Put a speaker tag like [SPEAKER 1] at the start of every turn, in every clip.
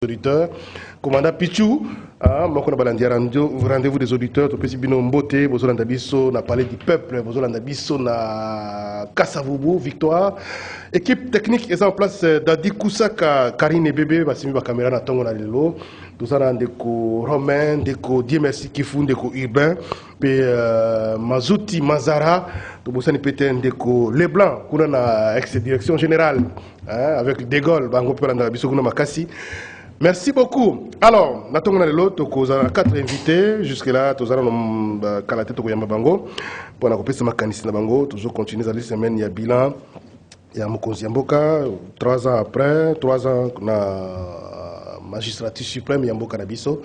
[SPEAKER 1] Auditeurs, commandant Pichou, rendez-vous des auditeurs, Topesibino Mbote, Bozola Ndabiso, na parlé du peuple, Bozola Ndabiso, na Kassavubu, victoire. Équipe technique est en place d'Adi Koussaka, Karine et Bébé, Bassimi Bakamera, na Tongo na Lilo, tout ça dans Deko Romain, Deko Dieu merci Kifun, Deko Urbain, puis Mazouti Mazara, Tobosani Pétain, Deko Leblanc, Kuna na ex-direction générale, avec De Gaulle, Bango Pelanda Biso Kuna Makassi. Merci beaucoup. Alors, nous avons 4 invités. Jusque-là, nous avons Kalate Tokoyama Bango. Pour la copie de Makanissi Bango, toujours continuer à la semaine, il y a bilan. Il y a Mokonzi Mboka, 3 ans après, 3 ans na magistrature suprême, il y a Mboka Nabiso.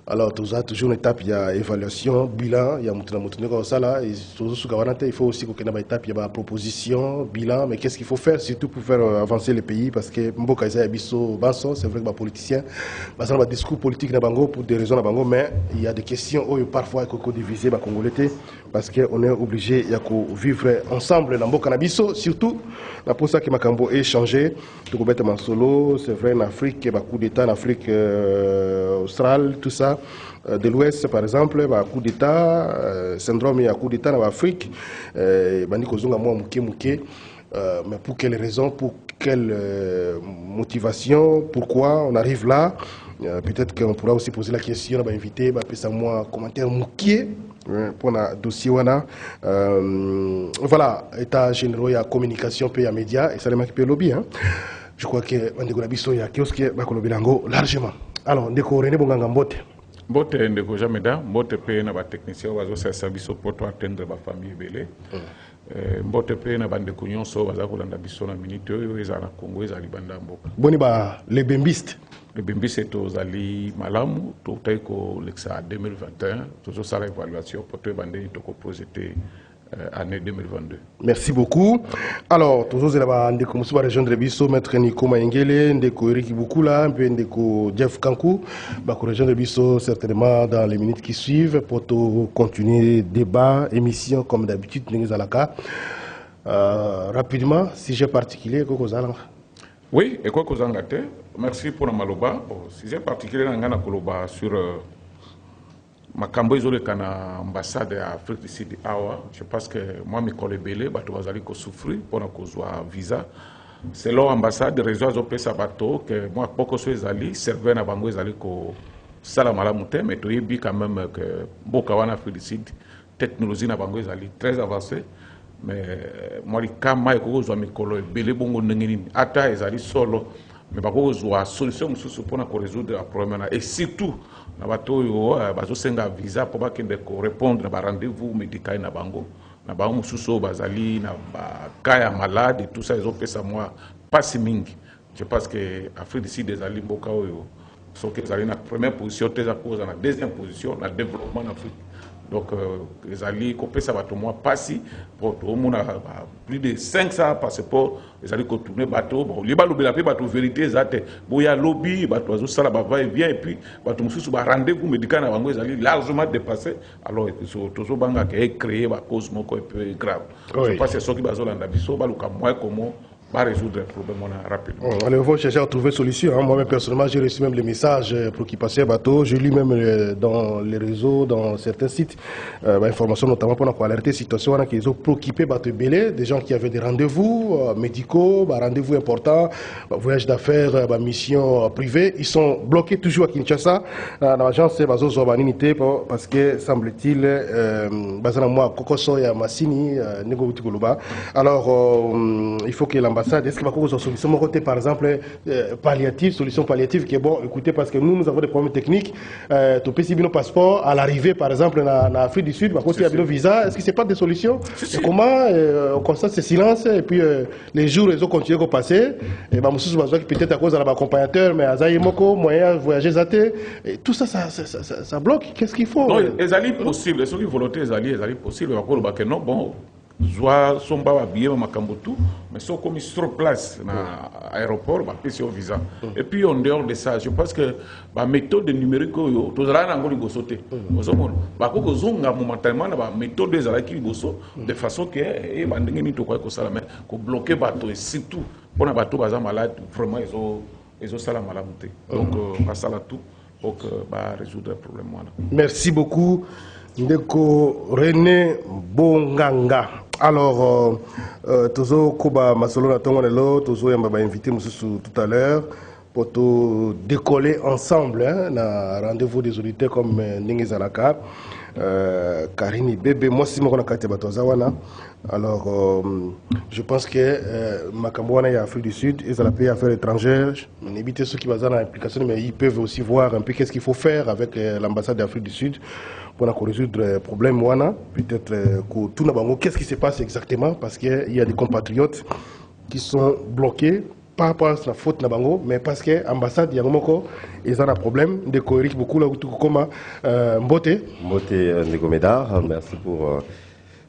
[SPEAKER 1] Alors, toujours une étape, il y a évaluation, bilan, il y a il faut aussi qu'il y ait une étape, il y a proposition, bilan, mais qu'est-ce qu'il faut faire, surtout pour faire avancer le pays, parce que Mboka Isa Biso Banso, c'est vrai que les politiciens, ils ont un discours politique dans Bango pour des raisons dans Bango, mais il y a des questions où parfois il faut diviser les Congolais, parce qu'on est obligé de vivre ensemble dans Mboka Nabiso, surtout pour ça que Makambo est changé, tout le monde solo, c'est vrai en Afrique, il y a coup d'État en Afrique australe, tout ça. De l'Ouest, par exemple, il y a un coup d'État, syndrome, il y a un coup d'État en Afrique, mais pour quelles raisons, pour quelle motivation, pourquoi on arrive là? Peut-être qu'on pourra aussi poser la question, on va inviter, un commentaire moukier pour le dossier. Voilà, état général, il y a communication, il y a médias, et ça les marque le lobby. Je crois que il y a kiosque largement. Alors, on René Bonganga Mbote.
[SPEAKER 2] Mbote ndeko jameda, mbote pe na ba technicien bazo sa service pour atteindre ba famille belé. Mbote pe na bande kunyonso baza kolanda biso na minute oyo ezala Congo ezali banda mboka.
[SPEAKER 1] Boni ba les bembistes.
[SPEAKER 2] Les bembistes tozali malamu to taiko lexa 2021, toujours ça l'évaluation pour te bande to projeter année 2022.
[SPEAKER 1] Merci beaucoup. Alors, toujours ndeko musuba rejoindre biso maître Nico Maengele, ndeko Eric Bukula, ndeko Jeff Kankou, ba ko rejoindre biso certainement dans les minutes qui suivent pour continuer débat, émission comme d'habitude Ningizalaka. Rapidement, sujet particulier Kokozala.
[SPEAKER 2] Oui, et quoi Kozanga te. Merci pour la maloba. Bon, sujet particulier ngana koloba sur Makambo izole kana ambassade à Afrique du Sud awa. Je pense que moi mes collègues belé bato bazali ko souffrir pour na kozwa visa. Selon ambassade réseau zo pesa bato que moi poko so ezali serveur na bango ezali ko sala malamu te mais to yebi quand même que mboka wana Afrique du Sud technologie na bango ezali très avancée mais moi li kama ko kozwa mikolo belé bongo ndengeni ata ezali solo mais bako kozwa solution mususu pour na ko résoudre le problème et surtout na bato yo bazo senga visa pour bakende ko répondre na rendez-vous médical na bango mususu bazali na ba kaya malade et tout ça ils ont fait ça moi pas si mingi. Je pense que Afrique du Sud des ali mboka oyo so que ezali na première position teza cause na deuxième position na développement en Afrique. Donc les alliés copé ça va tout moi pas si pour tout le monde plus de 500 passeports les alliés ko tourner bateau bon les balou la bateau vérité exacte boya lobby bateau azo sala ba va et vient et puis bateau mususu ba rendez-vous médical na bango les alliés largement dépassé alors toujours banga créer ba cause moko peu grave. Je pense que c'est ce qui bazolanda biso baluka moi comment va résoudre le problème rapidement.
[SPEAKER 1] Allez, on va chercher à trouver solution. Moi-même, personnellement, j'ai reçu même les messages pour qu'ils passaient à bateau. Je lis même dans les réseaux, dans certains sites, informations notamment pour alerter situation qu'ils ont préoccupé bateau belé, des gens qui avaient des rendez-vous médicaux, rendez-vous importants, voyage d'affaires, mission privée. Ils sont bloqués toujours à Kinshasa, dans l'agence Bazo Zobanité, parce que, semble-t-il, moi, Kokoso et Massini, Nego Tikoloba. Alors, il faut que l'ambassade, est-ce qu'il va y avoir une solution de côté, par exemple, palliative, solution palliative qui est bon, écoutez, parce que nous avons des problèmes techniques, tu peux signer nos passeports à l'arrivée, par exemple, en Afrique du Sud, il y a un visa, est-ce que ce n'est pas des solutions? Et comment on constate ce silence, et puis les jours, ils ont continué à passer, et peut-être à cause de l'accompagnateur, mais à Zayemoko, moyen de voyager, et tout ça, ça bloque, qu'est-ce qu'il faut?
[SPEAKER 2] Non, les alliés possibles, ceux qui volontaires, les alliés possibles, non, bon. Soit sont pas habillés à Makambutu, mais sont comme sur place dans l'aéroport, bah c'est au visa. Et puis en dehors de ça, je pense que la méthode numérique, tout ça là, on va sauter. Bah quoi que zonga momentanément la méthode des alaki de façon que et bandingi ni to quoi que ça la mais que bloquer bateau et surtout pour un bateau bazar malade vraiment ils ont ezosala malamu te. Donc basala tout pour que résoudre le problème.
[SPEAKER 1] Merci beaucoup Ndeko René Bonganga. Alors tozo koba masolo na tongo lelo tozo yamba ba invité mususu tout à l'heure pour te décoller ensemble na rendez-vous des auditeurs comme Ndenge Zalaka. Karine Bébé, moi si je suis Batozawana. Alors, je pense que Makambouana et Afrique du Sud, ils ont la paix affaires étrangères. On évite ceux qui vont dans l'implication, mais ils peuvent aussi voir un peu qu'est-ce qu'il faut faire avec l'ambassade d'Afrique du Sud pour résoudre le problème. Peut-être que tout n'importe qu'est-ce qui se passe exactement, parce qu'il y a des compatriotes qui sont bloqués. Pas rapport à la faute na bango, mais parce que l'ambassade il y a ils ont un problème de cohérer beaucoup là tout comme Mbote
[SPEAKER 3] Ndeko Médard, merci pour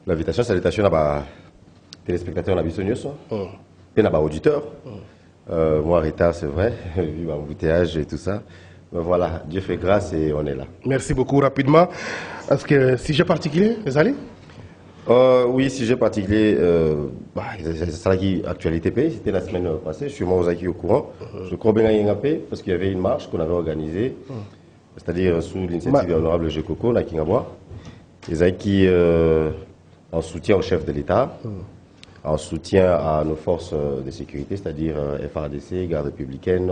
[SPEAKER 3] l'invitation. Salutations à téléspectateurs na Bissonius et à auditeurs. Moi retard c'est vrai, vu l'embouteillage et tout ça. Mais voilà, Dieu fait grâce et on est là.
[SPEAKER 1] Merci beaucoup. Rapidement, est-ce que sujet particulier, les allez?
[SPEAKER 3] Oui, sujet particulier, c'est l'actualité pays, c'était la semaine passée, je suis moi au courant. Je crois bien à parce qu'il y avait une marche qu'on avait organisée, c'est-à-dire sous l'initiative de l'honorable Gekoko, à Kingabois. Zaki en soutien au chef de l'État, en soutien à nos forces de sécurité, c'est-à-dire FARDC, garde républicaine,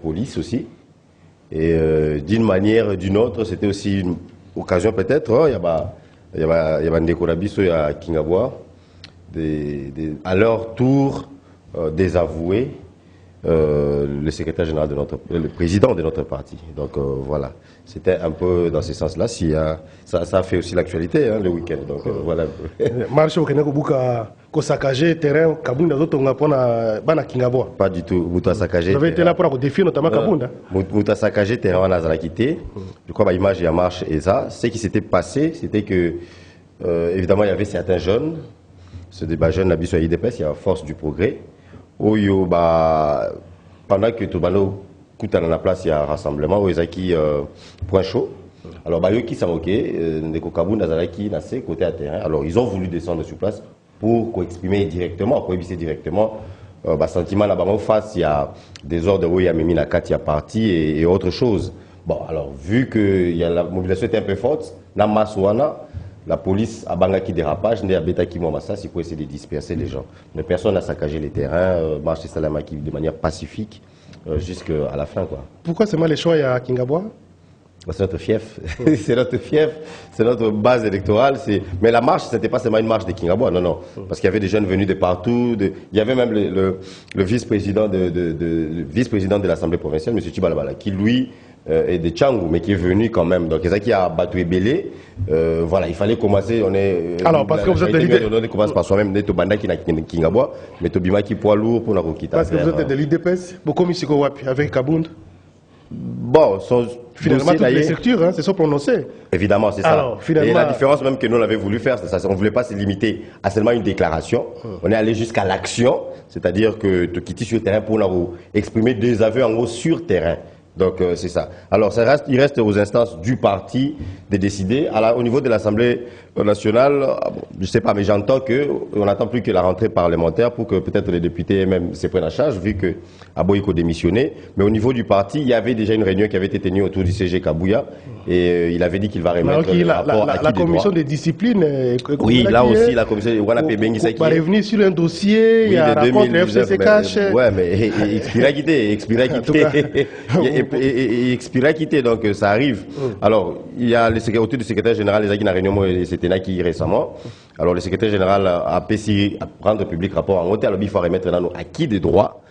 [SPEAKER 3] police aussi. Et d'une manière ou d'une autre, c'était aussi une occasion peut-être, il y a Ndeko Rabiso à Kingabois, à leur tour désavouer le secrétaire général de le président de notre parti. Donc voilà, c'était un peu dans ce sens-là. Ça a fait aussi l'actualité le week-end. Donc voilà.
[SPEAKER 1] Marche au Kenya ko saccager terrain Kabunda zotonga pona bana Kingabois.
[SPEAKER 3] Pas du tout. Muta saccager.
[SPEAKER 1] Vous avez été là pour défier notamment Kabunda.
[SPEAKER 3] Muta saccager terrain en Azrakité. Je crois que l'image et la marche et ça. Ce qui s'était passé, c'était que évidemment il y avait certains jeunes, ce débat jeune Nabiso IDPS, il y a Force du Progrès. Où pendant que Tobano coûte à la place, il y a un rassemblement où ils ont point chaud. Alors, qui s'en moquait, Ndeko Kabunda Zalaki, Nassé, côté à terrain. Alors, ils ont voulu descendre sur place pour exprimer directement, pour évisser directement sentiment là-bas. En face, il y a des ordres où il y a Mimi Nakat, il y a parti et autre chose. Bon, alors, vu que la mobilisation était un peu forte, Namasouana, la police a bangaki dérapage, n'est à Betaki Momassa, c'est pour essayer de disperser les gens. Mais personne n'a saccagé les terrains, marché Salamaki de manière pacifique jusqu'à la fin, quoi.
[SPEAKER 1] Pourquoi c'est mal les choix à Kingabois?
[SPEAKER 3] C'est notre fief, c'est notre fief, c'est notre base électorale. Mais la marche, ce n'était pas seulement une marche de Kingabois, non, non. Parce qu'il y avait des jeunes venus de partout. Il y avait même le vice-président de l'Assemblée provinciale, M. Chibalabala, qui lui est de Tchangou, mais qui est venu quand même. Donc, c'est ça qui a battu et belé. Voilà, il fallait commencer.
[SPEAKER 1] Alors, parce que vous êtes de l'IDPS.
[SPEAKER 3] On commence par soi-même, Neto Banda qui n'a Kingabois, mais Tobima qui poids lourd pour la quitter.
[SPEAKER 1] Parce que vous êtes de l'IDPS, beaucoup de avec Kabund.
[SPEAKER 3] Bon,
[SPEAKER 1] finalement, toutes les structures se sont prononcées.
[SPEAKER 3] Évidemment, c'est ça.
[SPEAKER 1] Alors, finalement...
[SPEAKER 3] Et la différence même que nous on avait voulu faire, c'est ça. On ne voulait pas se limiter à seulement une déclaration. On est allé jusqu'à l'action, c'est-à-dire que te quitter sur le terrain pour exprimer des aveux en gros sur terrain. Donc c'est ça. Alors il reste aux instances du parti de décider. Au niveau de l'Assemblée nationale, je ne sais pas, mais j'entends qu'on n'attend plus que la rentrée parlementaire pour que peut-être les députés même se prennent en charge, vu que Aboyiko démissionné. Mais au niveau du parti, il y avait déjà une réunion qui avait été tenue autour du CG Kabouya et il avait dit qu'il va remettre le rapport à
[SPEAKER 1] la commission de discipline.
[SPEAKER 3] Oui, là aussi, la commission de
[SPEAKER 1] qui va revenir sur un dossier, il y a un rapport de FCCH.
[SPEAKER 3] Oui, mais expira quitté, donc ça arrive. Alors, il y a autour du secrétaire général, les réunion, c'était là qui récemment. Alors, le secrétaire général a apprécié rendre public rapport en haut, alors il faut remettre dans nos acquis des droits.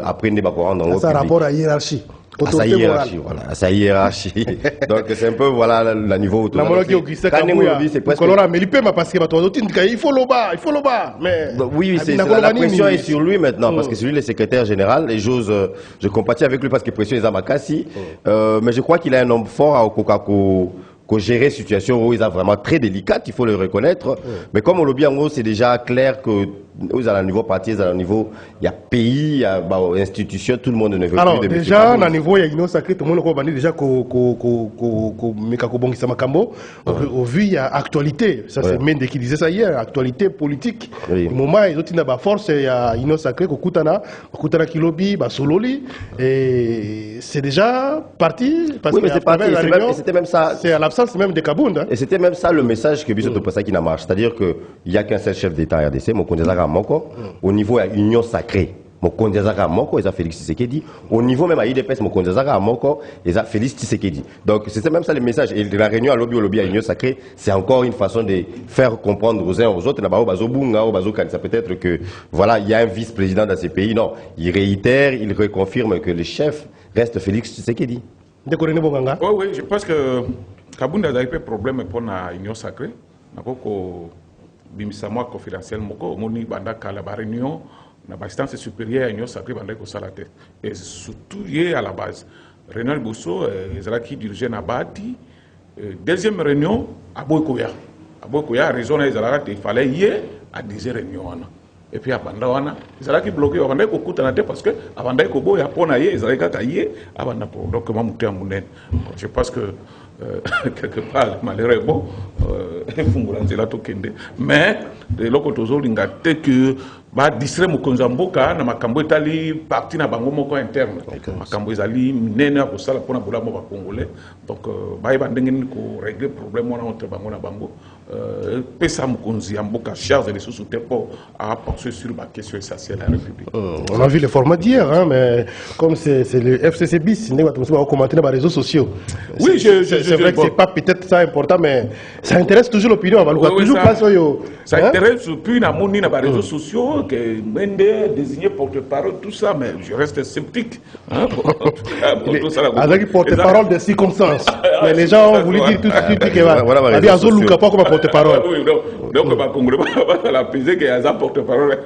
[SPEAKER 3] Après, il va rendre en haut.
[SPEAKER 1] C'est un rapport à hiérarchie.
[SPEAKER 3] À sa hiérarchie, voilà, à sa hiérarchie. Donc c'est un peu voilà le niveau autour.
[SPEAKER 1] C'est presque. Il faut le bas, mais.
[SPEAKER 3] Oui, la pression est sur lui maintenant parce que c'est lui le secrétaire général. Les choses, je compatis avec lui parce que pression est à Makassi. Mais je crois qu'il est un homme fort à Okokako. Gérer une situation où ils sont vraiment très délicate, il faut le reconnaître. Mais comme on le dit en gros, c'est déjà clair que Vous allez au niveau parti, vous allez au niveau, il y a pays, il y a institution, tout le monde ne veut
[SPEAKER 1] alors,
[SPEAKER 3] plus de
[SPEAKER 1] déjà, au niveau, il y a une sacrée, tout le monde a déjà au vu, il y a actualité. Ça, c'est Mende qui disait ça hier, actualité politique.
[SPEAKER 3] Oui.
[SPEAKER 1] Au moment, ils ont une force, il y a une sacrée, Kokutana Kilobi, Sololi, et c'est déjà parti. Parce
[SPEAKER 3] oui, mais c'est parti, c'était même ça.
[SPEAKER 1] C'est à l'absence même de Kabound. Hein.
[SPEAKER 3] Et c'était même ça le message que Bissot Toposa qui n'a marche. C'est-à-dire qu'il n'y a qu'un seul chef d'État RDC, Mokondezaka Moko. Au niveau de l'union sacrée, Mokondezaka Moko, et ça Félix Tshisekedi. Au niveau même à IDPS, Mokondezaka Moko, et ça Félix Tshisekedi. Donc c'était même ça le message. Et la réunion à lobby à l'union sacrée, c'est encore une façon de faire comprendre aux uns aux autres. Ça peut-être que, voilà, il y a un vice-président dans ces pays. Non, il réitère, il reconfirme que le chef reste Félix Tshisekedi.
[SPEAKER 2] Oui, je pense que Kabound a eu un problème pour l'union sacrée. Bimisamo confidentiel moko moni banda kala ba réunion na ba instance supérieure à union sacrée banda ko salate et surtout yé à la base réunion bosso ezalaki dirigé na bati deuxième réunion à Boykoya raison ezalaka il fallait yé à 10 réunions et puis abanda wana ezalaki bloqué abanda ko kutana te parce que abanda ko boya pona yé ezalaka ka yé abanda pour donc mamuté amunen je pense que quelque part malheureux bon mais de l'autre côté que ba distraire mokonzi mboka na makambo etali parti na bango moko interne makambo ezali minene ko sala pona bola mo ba congolais donc ba ndenge ko régler problème wana entre bango na bango pesa mokonzi mboka charge de sous tempo à penser sur la question essentielle de la République.
[SPEAKER 1] On a vu le format d'hier, hein, mais comme c'est le FCC bis, on va commenter dans les réseaux sociaux.
[SPEAKER 2] Oui,
[SPEAKER 1] c'est vrai que c'est pas peut-être ça important, mais ça intéresse toujours l'opinion. On va toujours passer
[SPEAKER 2] ça intéresse plus na moni na les réseaux sociaux que Mende désigné porte-parole tout ça, mais je reste sceptique.
[SPEAKER 1] Avec porte-parole des circonstances. Mais les gens ont voulu dire tout ce qui va. Il y a Zoluka pas comme porte-parole.
[SPEAKER 2] Donc on va congréer la pesée qu'il y a un porte-parole.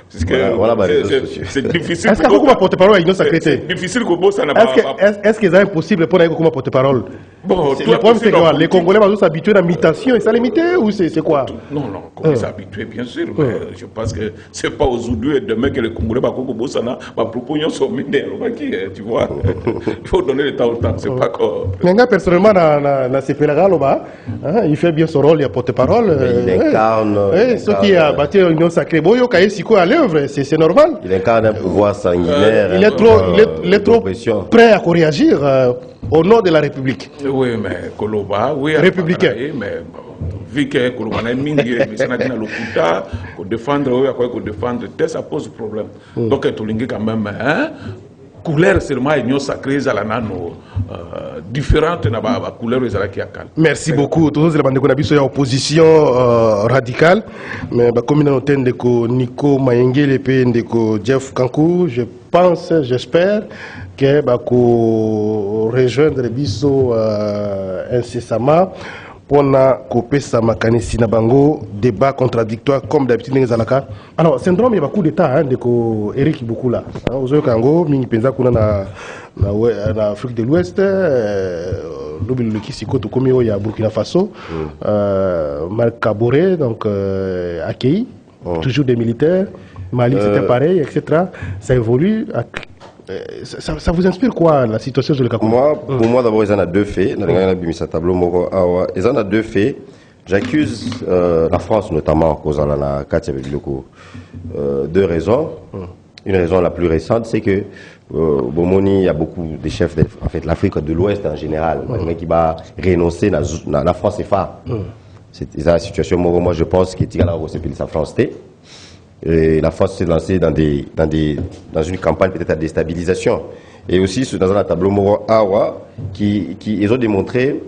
[SPEAKER 2] C'est difficile.
[SPEAKER 1] Est-ce qu'il y a comme porte-parole à l'union sacrée?
[SPEAKER 2] C'est difficile que ça n'a pas.
[SPEAKER 1] Est-ce qu'il est impossible pour aller comme porte-parole?
[SPEAKER 2] Bon,
[SPEAKER 1] le problème c'est que les Congolais vont s'habituer à l'imitation et ça limité ou c'est quoi?
[SPEAKER 2] Non, on s'habitue bien sûr, mais je pense que c'est pas aujourd'hui et demain que les Congolais va proposer son mineur. Tu vois, il faut donner le temps au temps, c'est pas quoi.
[SPEAKER 1] Personnellement, dans ces là il fait bien son rôle, il y a porte-parole.
[SPEAKER 3] Il incarne.
[SPEAKER 1] Ce qui a bâti l'union sacrée, Boyo Kaïsiko à l'œuvre, c'est normal.
[SPEAKER 3] Il incarne un pouvoir sanguinaire.
[SPEAKER 1] Il est trop prêt à réagir au nom de la République.
[SPEAKER 2] Oui, mais Koloba, oui,
[SPEAKER 1] républicain.
[SPEAKER 2] Mais vu que Koloba n'a mingi, mais ça n'a pas l'okuta, qu'on défendre, ça pose problème. Donc, tout le quand même, couleur seulement union sacrée zalanano différente na ba couleur ezalaki akal.
[SPEAKER 1] Merci beaucoup. Tous les bandeko na biso ya opposition radicale mais ba comme na tende ko Nico Mayengele pe ndeko Jeff Kankou, je pense, j'espère que ba ko rejoindre biso incessamment on a coupé sa makanisi na bango débat contradictoire comme d'habitude les alaka. Alors syndrome il y a beaucoup d'état hein de ko Eric Bukula ozo kango mingi penza kuna na Afrique de l'Ouest lobi le kisiko to komi o ya Burkina Faso Marc Kaboré donc accueilli toujours des militaires Mali c'était pareil etc. Ça évolue. Ça vous inspire quoi la situation de l'Ekakou?
[SPEAKER 3] Pour moi d'abord il y en a deux faits. Il y en a deux faits. J'accuse la France notamment cause de la Katia Biloko. Deux raisons. Une raison la plus récente, c'est que Bomoni, il y a beaucoup de chefs de l'Afrique de l'Ouest en général, qui va renoncer à la France et phare. C'est la situation. Moi je pense que la France et la France s'est lancée dans une campagne peut-être à déstabilisation. Et aussi dans un tableau Moro Awa qui ils ont démontré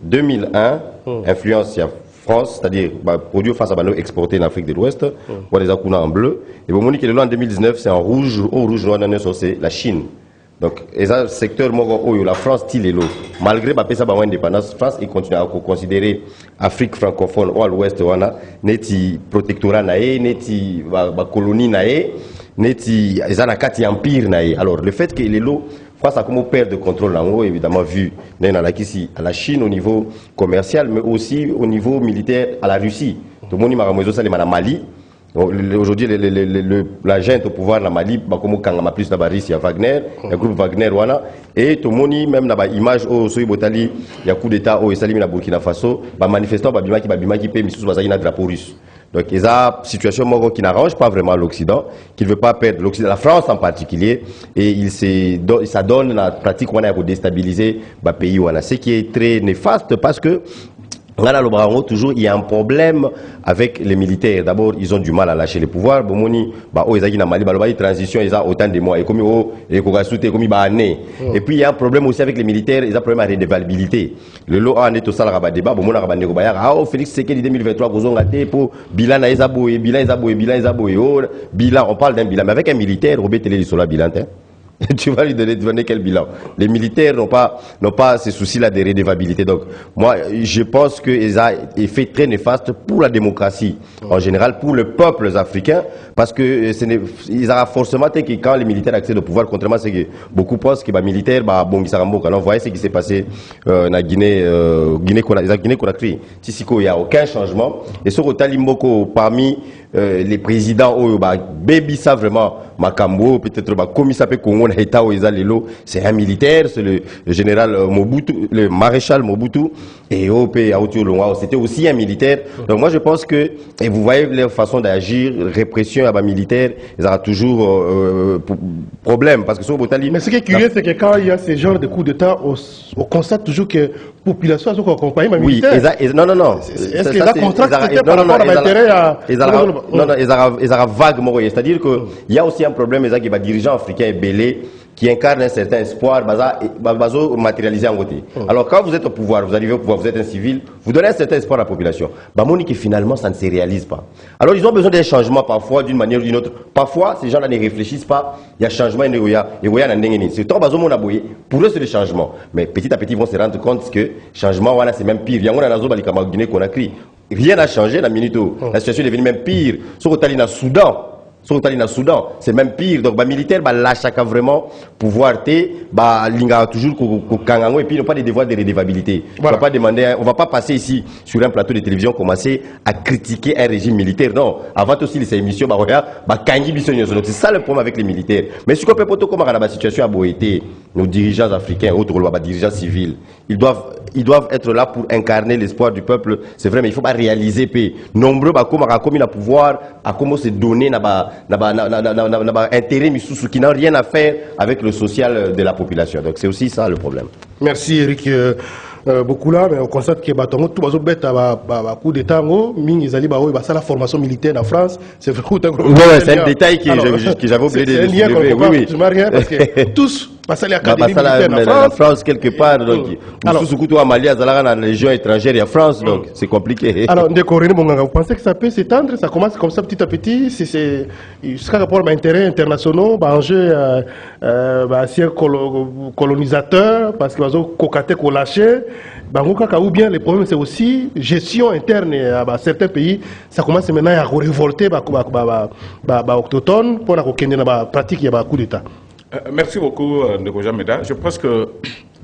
[SPEAKER 3] 2001 influence à France, c'est-à-dire produits face à Bano exportés en Afrique de l'Ouest, ou les Akuna en bleu. Et bon, qui est là en 2019, c'est en rouge, au rouge noir, c'est la Chine. Donc, et ça, secteur Moro la France, Tilelo, malgré sa indépendance, France, il continue à considérer Afrique francophone ou à l'Ouest, neti protectorat nae, neti colonie nae, neti ezanakati empire nae. Alors, le fait que les lots face à comment perdre de contrôle en haut, évidemment, vu à la Chine au niveau commercial, mais aussi au niveau militaire à la Russie. Tout le monde m'a remis ça, à Mali. Aujourd'hui, la gente au pouvoir na Mali, comme Kangama plus na Baris, il y a Wagner, il y a groupe Wagner wana, et tout le monde même na image au Soyi Botali, il y a coup d'état au Salimi na Burkina Faso, manifestant babimaki paie misous bazali na drapeau russe. Donc, il y a une situation qui n'arrange pas vraiment l'Occident, qui ne veut pas perdre l'Occident, la France en particulier, et ça donne la pratique pour déstabiliser le pays. Ce qui est très néfaste parce que toujours, il y a un problème avec les militaires. D'abord, ils ont du mal à lâcher le pouvoir. Transition, ils ont autant de mois. Et puis, il y a un problème aussi avec les militaires. Ils ont un problème de redevabilité. Le lot en est au salaire débat. Félix Sekeli 2023, bilan, on parle d'un bilan. Mais avec un militaire, Robert Télé, sur la bilan. Tu vas lui donner quel bilan? Les militaires n'ont pas ces soucis-là de redevabilité. Donc, moi, je pense qu'ils ont un effet très néfaste pour la démocratie, en général, pour le peuple africain, parce que ils ont forcément été que quand les militaires accèdent au pouvoir, contrairement à ce que beaucoup pensent que les militaires, bon, alors, vous voyez ce qui s'est passé en Guinée-Conakry. Tissiko, il n'y a aucun changement. Et sur le Talimboko, parmi les présidents, baby ça vraiment, Makambo, peut-être, comme il s'appelle Congo, c'est un militaire, c'est le général Mobutu, le maréchal Mobutu, et c'était aussi un militaire. Donc moi je pense que, et vous voyez leur façon d'agir, répression à militaire, ils auront toujours problème. Parce que sur Botali.
[SPEAKER 1] Mais ce qui est curieux, c'est que quand il y a ce genre de coups d'État, on constate toujours que la population a accompagné les militaires.
[SPEAKER 3] Oui, non.
[SPEAKER 1] Est-ce qu'ils ont contracté par rapport à l'intérêt à.
[SPEAKER 3] Non, ils ont vaguement. C'est-à-dire qu'il y a aussi un problème, les dirigeants africains et belés qui incarnent un certain espoir, matérialisé en côté. Alors quand vous êtes au pouvoir, vous arrivez au pouvoir, vous êtes un civil, vous donnez un certain espoir à la population. Monique, finalement, ça ne se réalise pas. Alors ils ont besoin d'un changement parfois, d'une manière ou d'une autre. Parfois, ces gens-là ne réfléchissent pas. Il y a changement, il y a c'est tant pour eux, c'est le changement. Mais petit à petit, ils vont se rendre compte que changement, voilà, c'est même pire. Il y a un Guinée-Conakry. Rien n'a changé la minute. La situation est devenue même pire. Sur le Soudan. C'est même pire. Donc, les militaires, là, chacun vraiment pouvoir toujours et puis, ils n'ont pas de devoir de redevabilité. Voilà. On va pas passer ici sur un plateau de télévision commencer à critiquer un régime militaire. Non. Avant aussi, les émissions, donc c'est ça le problème avec les militaires. Mais ce qu'on peut pas comment la situation a beau été, nos dirigeants africains, autres dirigeants civils, ils doivent être là pour incarner l'espoir du peuple. C'est vrai, mais il faut pas réaliser paix. Nombreux, comme il a pouvoir, à comment se donner, intérêt qui n'a rien à faire avec le social de la population. Donc c'est aussi ça le problème.
[SPEAKER 1] Merci Eric. Beaucoup là, mais on constate que tout le bête à coup d'état, la formation militaire en France. C'est
[SPEAKER 3] c'est un détail que j'avais oublié de soulever.
[SPEAKER 1] Oui, parce que tous passent à l'académie militaire en France
[SPEAKER 3] quelque part. Donc, surtout à Mali, à la région étrangère et en France, donc c'est compliqué.
[SPEAKER 1] Alors, vous pensez que ça peut s'étendre? Ça commence comme ça petit à petit? C'est jusqu'à rapport à l'intérêt international, enjeu ancien colonisateur, parce qu'ils ont cocaté, lâché. Ou bien les problèmes c'est aussi gestion interne à certains pays, ça commence maintenant à révolter les autochtones pour la pratique il y a coup d'état.
[SPEAKER 2] Merci beaucoup Ndeko Jameda. Je pense que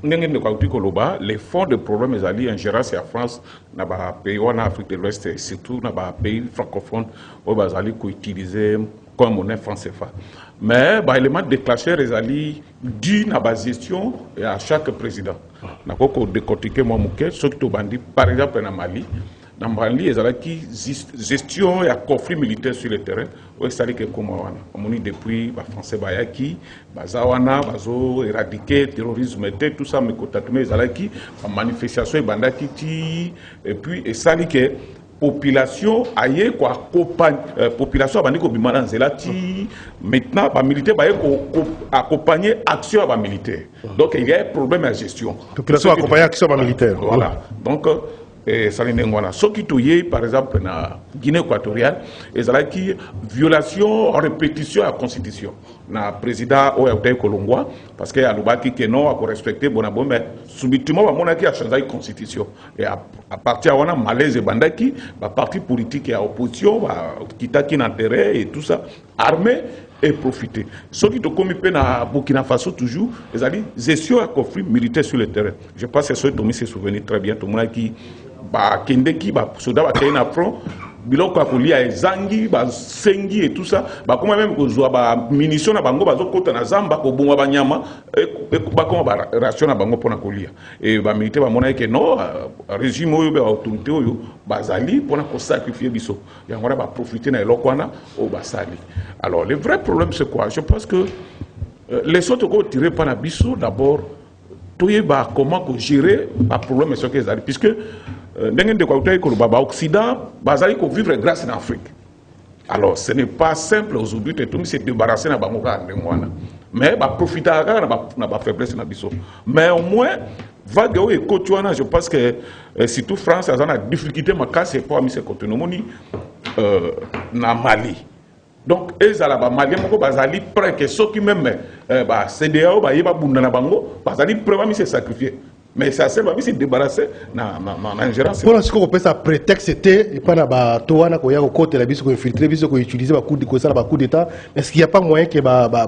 [SPEAKER 2] les fonds de problèmes en général c'est la France, dans les pays en Afrique de l'Ouest et surtout dans les pays francophones où ils utilisent comme monnaie franc CFA. Mais l'élément déclencheur est dû à la gestion et à chaque président. Nous avons décortiqué par exemple en Mali. Dans Mali, il y a une gestion et un conflit militaire sur le terrain. Depuis les Français qui ont éradiqué le terrorisme, tout ça, mais il y a une manifestation et puis il y a une population aille population bandi ko bimana nzela ti maintenant ba militaire ba accompagner action ba militaire. Donc il y a un problème de gestion.
[SPEAKER 1] Population accompagner action ba militaire.
[SPEAKER 2] Voilà. Donc ce qui par exemple na Guinée équatoriale, et qui violation en répétition à la constitution. Na président Oyaoutay Kolongwa parce que alobaki que non à respecter bonabo mais subitement ba monaki a changé la constitution et à partir wana malaise bandaki ba parti politique et opposition ba kitaki n'intérêt et tout ça armé et profiter. Ce qui te commis na Burkina Faso toujours, les alliés gestion à conflit militaire sur le terrain. Je pense que ce Tommy se souvient très bien tout le monde qui ba kende qui ba soda ba kena front biloko kolia ezangi ba sengi et tout ça ba comment même kozwa ba munitions na bango bazo kota na zamba ko bongwa ba nyama ba comment ba ration na bango pona kolia et ba militaire ba mona que non régime oyo ba autorité oyo bazali pona ko sacrifier biso yango ba profiter na eloko wana o basali. Alors le vrai problème c'est quoi? Je pense que les autres ko tirer par na biso d'abord comment gérer le problème puisque l'Occident va vivre grâce en Afrique. Alors ce n'est pas simple aujourd'hui de tout se débarrasser de la mais profiter de la faiblesse. Mais au moins, je pense que si tout France a une difficulté, c'est pour mise na Mali. Donc, ils ont Mali prêt que ceux qui même CDAO prêt à se sacrifier. Mais ça sert à se débarrasser de l'ingérence.
[SPEAKER 1] Pour ce qu'on peut ça prétexte c'était et pas na toana ko ya ko côté la biso ko infiltrer biso ko utiliser ba coup d'état. Est-ce qu'il n'y a pas moyen que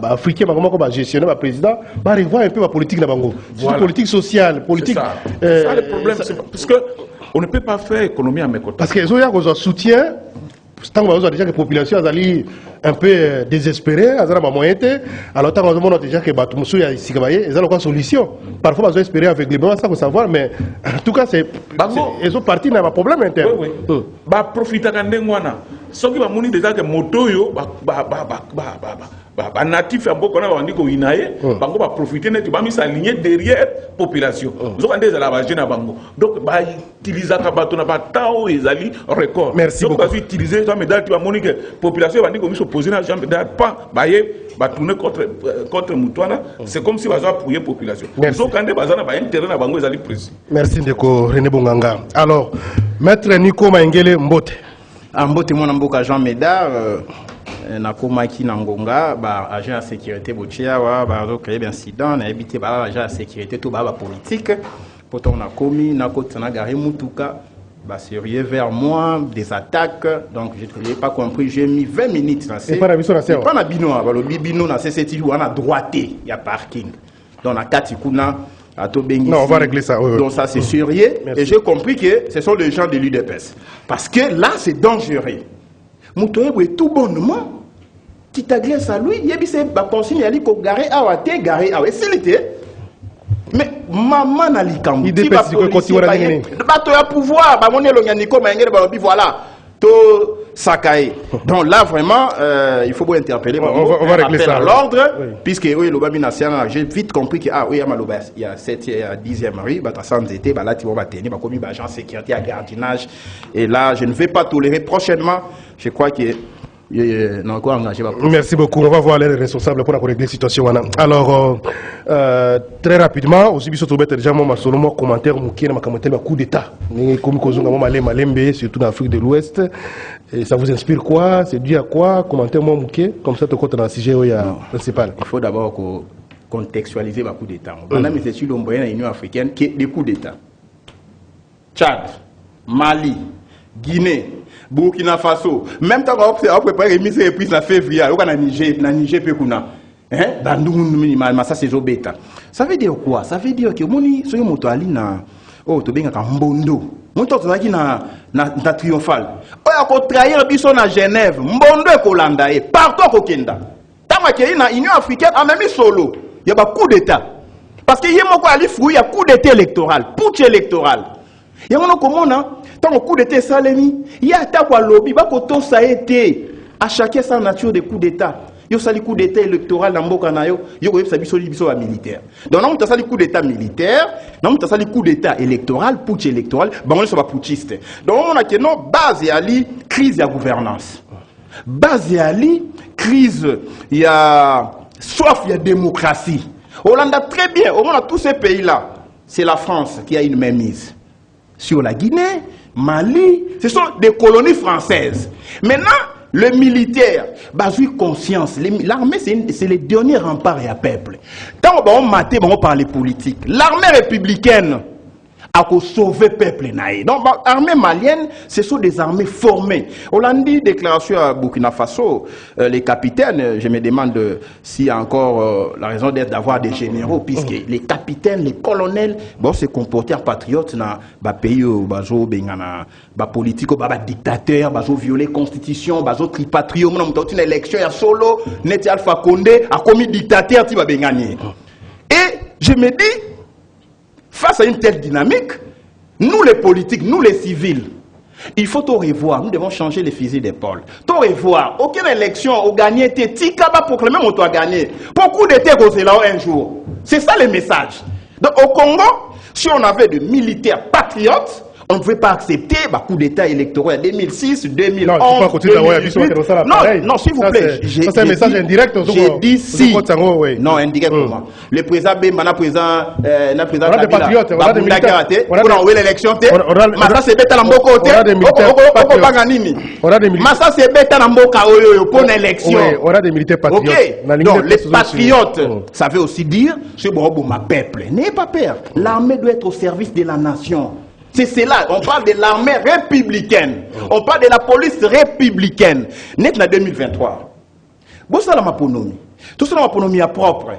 [SPEAKER 1] africain comment ko gestionner ba président va revoir un peu la politique na bango. Voilà. Politique sociale, politique
[SPEAKER 2] ça le problème c'est parce que on ne peut pas faire économie à mes côtés.
[SPEAKER 1] Parce que ils ont un soutien. Tant que déjà que la population est un peu désespérée, alors tant qu'on a déjà que ils ont une solution. Parfois, ils ont espéré aveuglément, ça faut savoir, mais en tout cas, ils ont parti dans un problème interne.
[SPEAKER 2] Oui, oui. Profiter de ce qui va mourir déjà que moto natif a beaucoup de ko inaye bango va profiter net ba mi s'aligner derrière population vous avez des alavages na bango donc ba utiliser ka bato na ba tao ezali record
[SPEAKER 1] merci beaucoup
[SPEAKER 2] donc utiliser ça médaille tu vas monique population va dire ko mi s'opposer na jambe d'ailleurs pas ba tourner contre Moutouana c'est comme si va appuyer population donc quand bazana ba intérêt na bango ezali précis.
[SPEAKER 1] Merci ndeko René Bonganga. Alors maître Nico Maingele Mbote
[SPEAKER 4] Mbote mon mboka Jean Médard nakomaki na ngonga ba agent de sécurité botia wa ba créer d'incident na éviter ba agent de sécurité tout ba politique pourtant on a commis na côté na garé mutuka ba sérieux vers moi des attaques donc je n'ai pas compris j'ai mis 20 minutes là c'est
[SPEAKER 1] pas na biso na c'est
[SPEAKER 4] pas na bino ba lo bino na c'est tu na droité il y a parking donc na katikuna à Tobengi.
[SPEAKER 1] Non, on va régler ça. Oui,
[SPEAKER 4] donc ça c'est sérieux et j'ai compris que ce sont les gens de l'UDPS parce que là c'est dangereux. Moutoye tout bonnement qui t'agresse à lui, il y a des consignes qui sont garées à Wate, garées à Wesselite. Mais maman n'a l'icam.
[SPEAKER 1] Il dépêche de continuer à gagner.
[SPEAKER 4] Tu as pouvoir, voilà, tout Sakae. Donc là vraiment, il faut interpeller.
[SPEAKER 1] On va régler ça.
[SPEAKER 4] À l'ordre, puisque oui, j'ai vite compris que il y a 7e et 10e rue, là tu vas tenir, comme une agence sécurité à gardinage. Et là, je ne vais pas tolérer prochainement. Je crois que
[SPEAKER 1] merci beaucoup. On va voir les responsables pour régler la situation. Alors, très rapidement, aussi, je vais déjà mon commentaire un coup d'État. Surtout en Afrique de l'Ouest. Et ça vous inspire quoi? C'est dû à quoi? Commentaire mon comme ça, tu comptes dans le sujet principal.
[SPEAKER 4] Il faut d'abord contextualiser le coup d'État. Madame, c'est sur l'Union africaine qui est des coups d'État. Tchad, Mali, Guinée, Burkina Faso, même temps qu'on a préparé une mise en place en février, on a Niger, ça c'est Zobeta. Ça veut dire quoi? Ça veut dire que moni soyo moto ali na to benga ka mbondo. Moto tozaki na triomphal. Oya ko trahir biso na Genève, mbondo ko landa e partout ko kenda. Tama ke na Union africaine a même solo. Il y a pas coup d'état. Parce que yemo ko ali fruit, il y a coup d'état électoral, putsch électoral. Il y a un comment tant au coup d'état salemi, il y a ta lobby, ça a été à chacun sa nature des coups d'état. Il y a des coups d'état électoral dans Mboka Nayo, il y a des militaire. Donc, on a des coups d'état militaire, on a des coups d'état électoral, putsch électoral, on est putschiste. Donc, on a une base à la crise de la gouvernance. Base à la crise, il y a soif, il y a démocratie. On a très bien, on a tous ces pays-là. C'est la France qui a une mainmise sur la Guinée, Mali, ce sont des colonies françaises. Maintenant, le militaire, basé conscience, l'armée c'est les derniers remparts et à peuple. Tant qu'on maté, on parle politique. L'armée républicaine, à sauver le peuple. Donc, l'armée malienne, ce sont des armées formées. On a dit déclaration à Burkina Faso, les capitaines, je me demande s'il y a encore la raison d'être d'avoir des généraux, puisque les capitaines, les colonels, bon, se comporter en patriote dans le pays où la politique, les dictateurs, ils violer la constitution, ils tripatrio, ils ont une élection, il y a solo, Neti Alpha Condé a commis dictateur, ils ont gagné. Et je me dis, face à une telle dynamique, nous les politiques, nous les civils, il faut tout revoir. Nous devons changer les fusils d'épaule. Tout revoir. Aucune élection au gagné, Tikaba proclamé mon toit gagné. Beaucoup d'été causé là un jour. C'est ça le message. Donc au Congo, si on avait de militaires patriotes, on ne pouvait pas accepter le coup d'État électoral 2006, 2011, non, 2018. Non, s'il vous plaît.
[SPEAKER 1] C'est un message indirect.
[SPEAKER 4] J'ai dit si. Non, indirect pour moi. Le président Bemba, président
[SPEAKER 1] Kabila,
[SPEAKER 4] on a des militaires. On a envoyé l'élection. Massa c'est bête à l'ambo côté. Massa c'est bête à l'ambo pour l'élection.
[SPEAKER 1] On a des militaires patriotes.
[SPEAKER 4] Donc les patriotes, ça veut aussi dire, c'est bon, ma peuple. N'ayez pas peur. L'armée doit être au service de la nation. C'est cela, on parle de l'armée républicaine, on parle de la police républicaine. Net en 2023. Bon, ça, la maponomie. Tout ça, la maponomie est propre.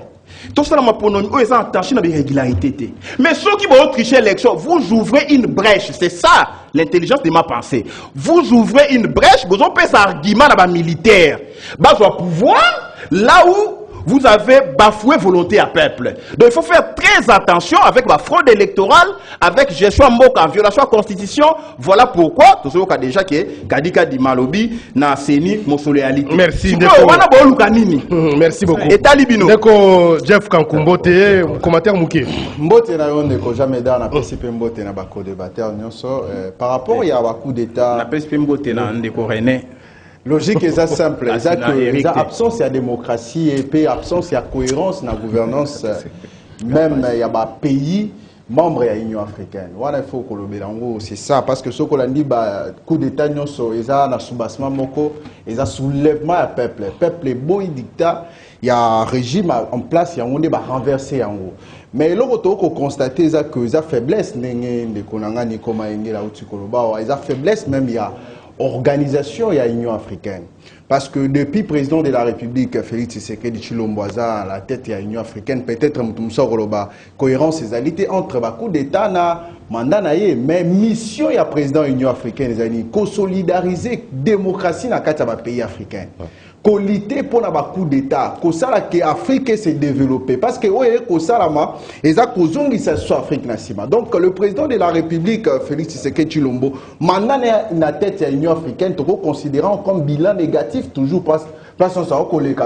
[SPEAKER 4] Tout ça, la maponomie, ils sont attachés dans des régularités. Mais ceux qui vont tricher l'élection, vous ouvrez une brèche. C'est ça, l'intelligence de ma pensée. Vous ouvrez une brèche, vous avez un argument dans les militaires. Bah, je pouvoir, là où vous avez bafoué volonté à peuple. Donc il faut faire très attention avec la fraude électorale, avec gestion en violation de la constitution. Voilà pourquoi, tout ce qu'on a déjà que Kadika di Malobi na seni mosoléalité.
[SPEAKER 1] Merci. Merci beaucoup.
[SPEAKER 4] Et Talibino.
[SPEAKER 1] Deko Jeff Kankumbote, commentaire Mouké.
[SPEAKER 5] Mbote na yonde ko jamais dans na PCP Mbote na bako débatteur nyonso par rapport ya ba coup d'état.
[SPEAKER 4] Na PCP Mbote na ndeko René.
[SPEAKER 5] Logique est simple, c'est absence de démocratie et puis absence de cohérence dans la gouvernance, même il y a des pays membres de l'Union africaine. Voilà, il faut que le bélango, c'est ça, parce que ce qu'on a dit, coup d'État, il y a un soubassement, il y a un soulèvement du peuple. Le peuple est beau, il dicta, il y a un régime en place, il y a un renversé en haut. Mais là, on peut constater que il y a faiblesse, il y a faiblesse, même il y a organisation et à l'Union africaine. Parce que depuis le président de la République, Félix Tshisekedi Tshilombo, à la tête de l'Union africaine, peut-être la cohérence et égalité entre le coup d'État et le mandat, mais mission du président de l'Union africaine, c'est solidariser la démocratie dans les pays africains. Qualité pour un coup d'État, que l'Afrique s'est développée. Parce que donc le président de la République, Félix Tshisekedi Tshilombo, mandat na tête de l'Union africaine, considérant comme bilan négatif toujours parce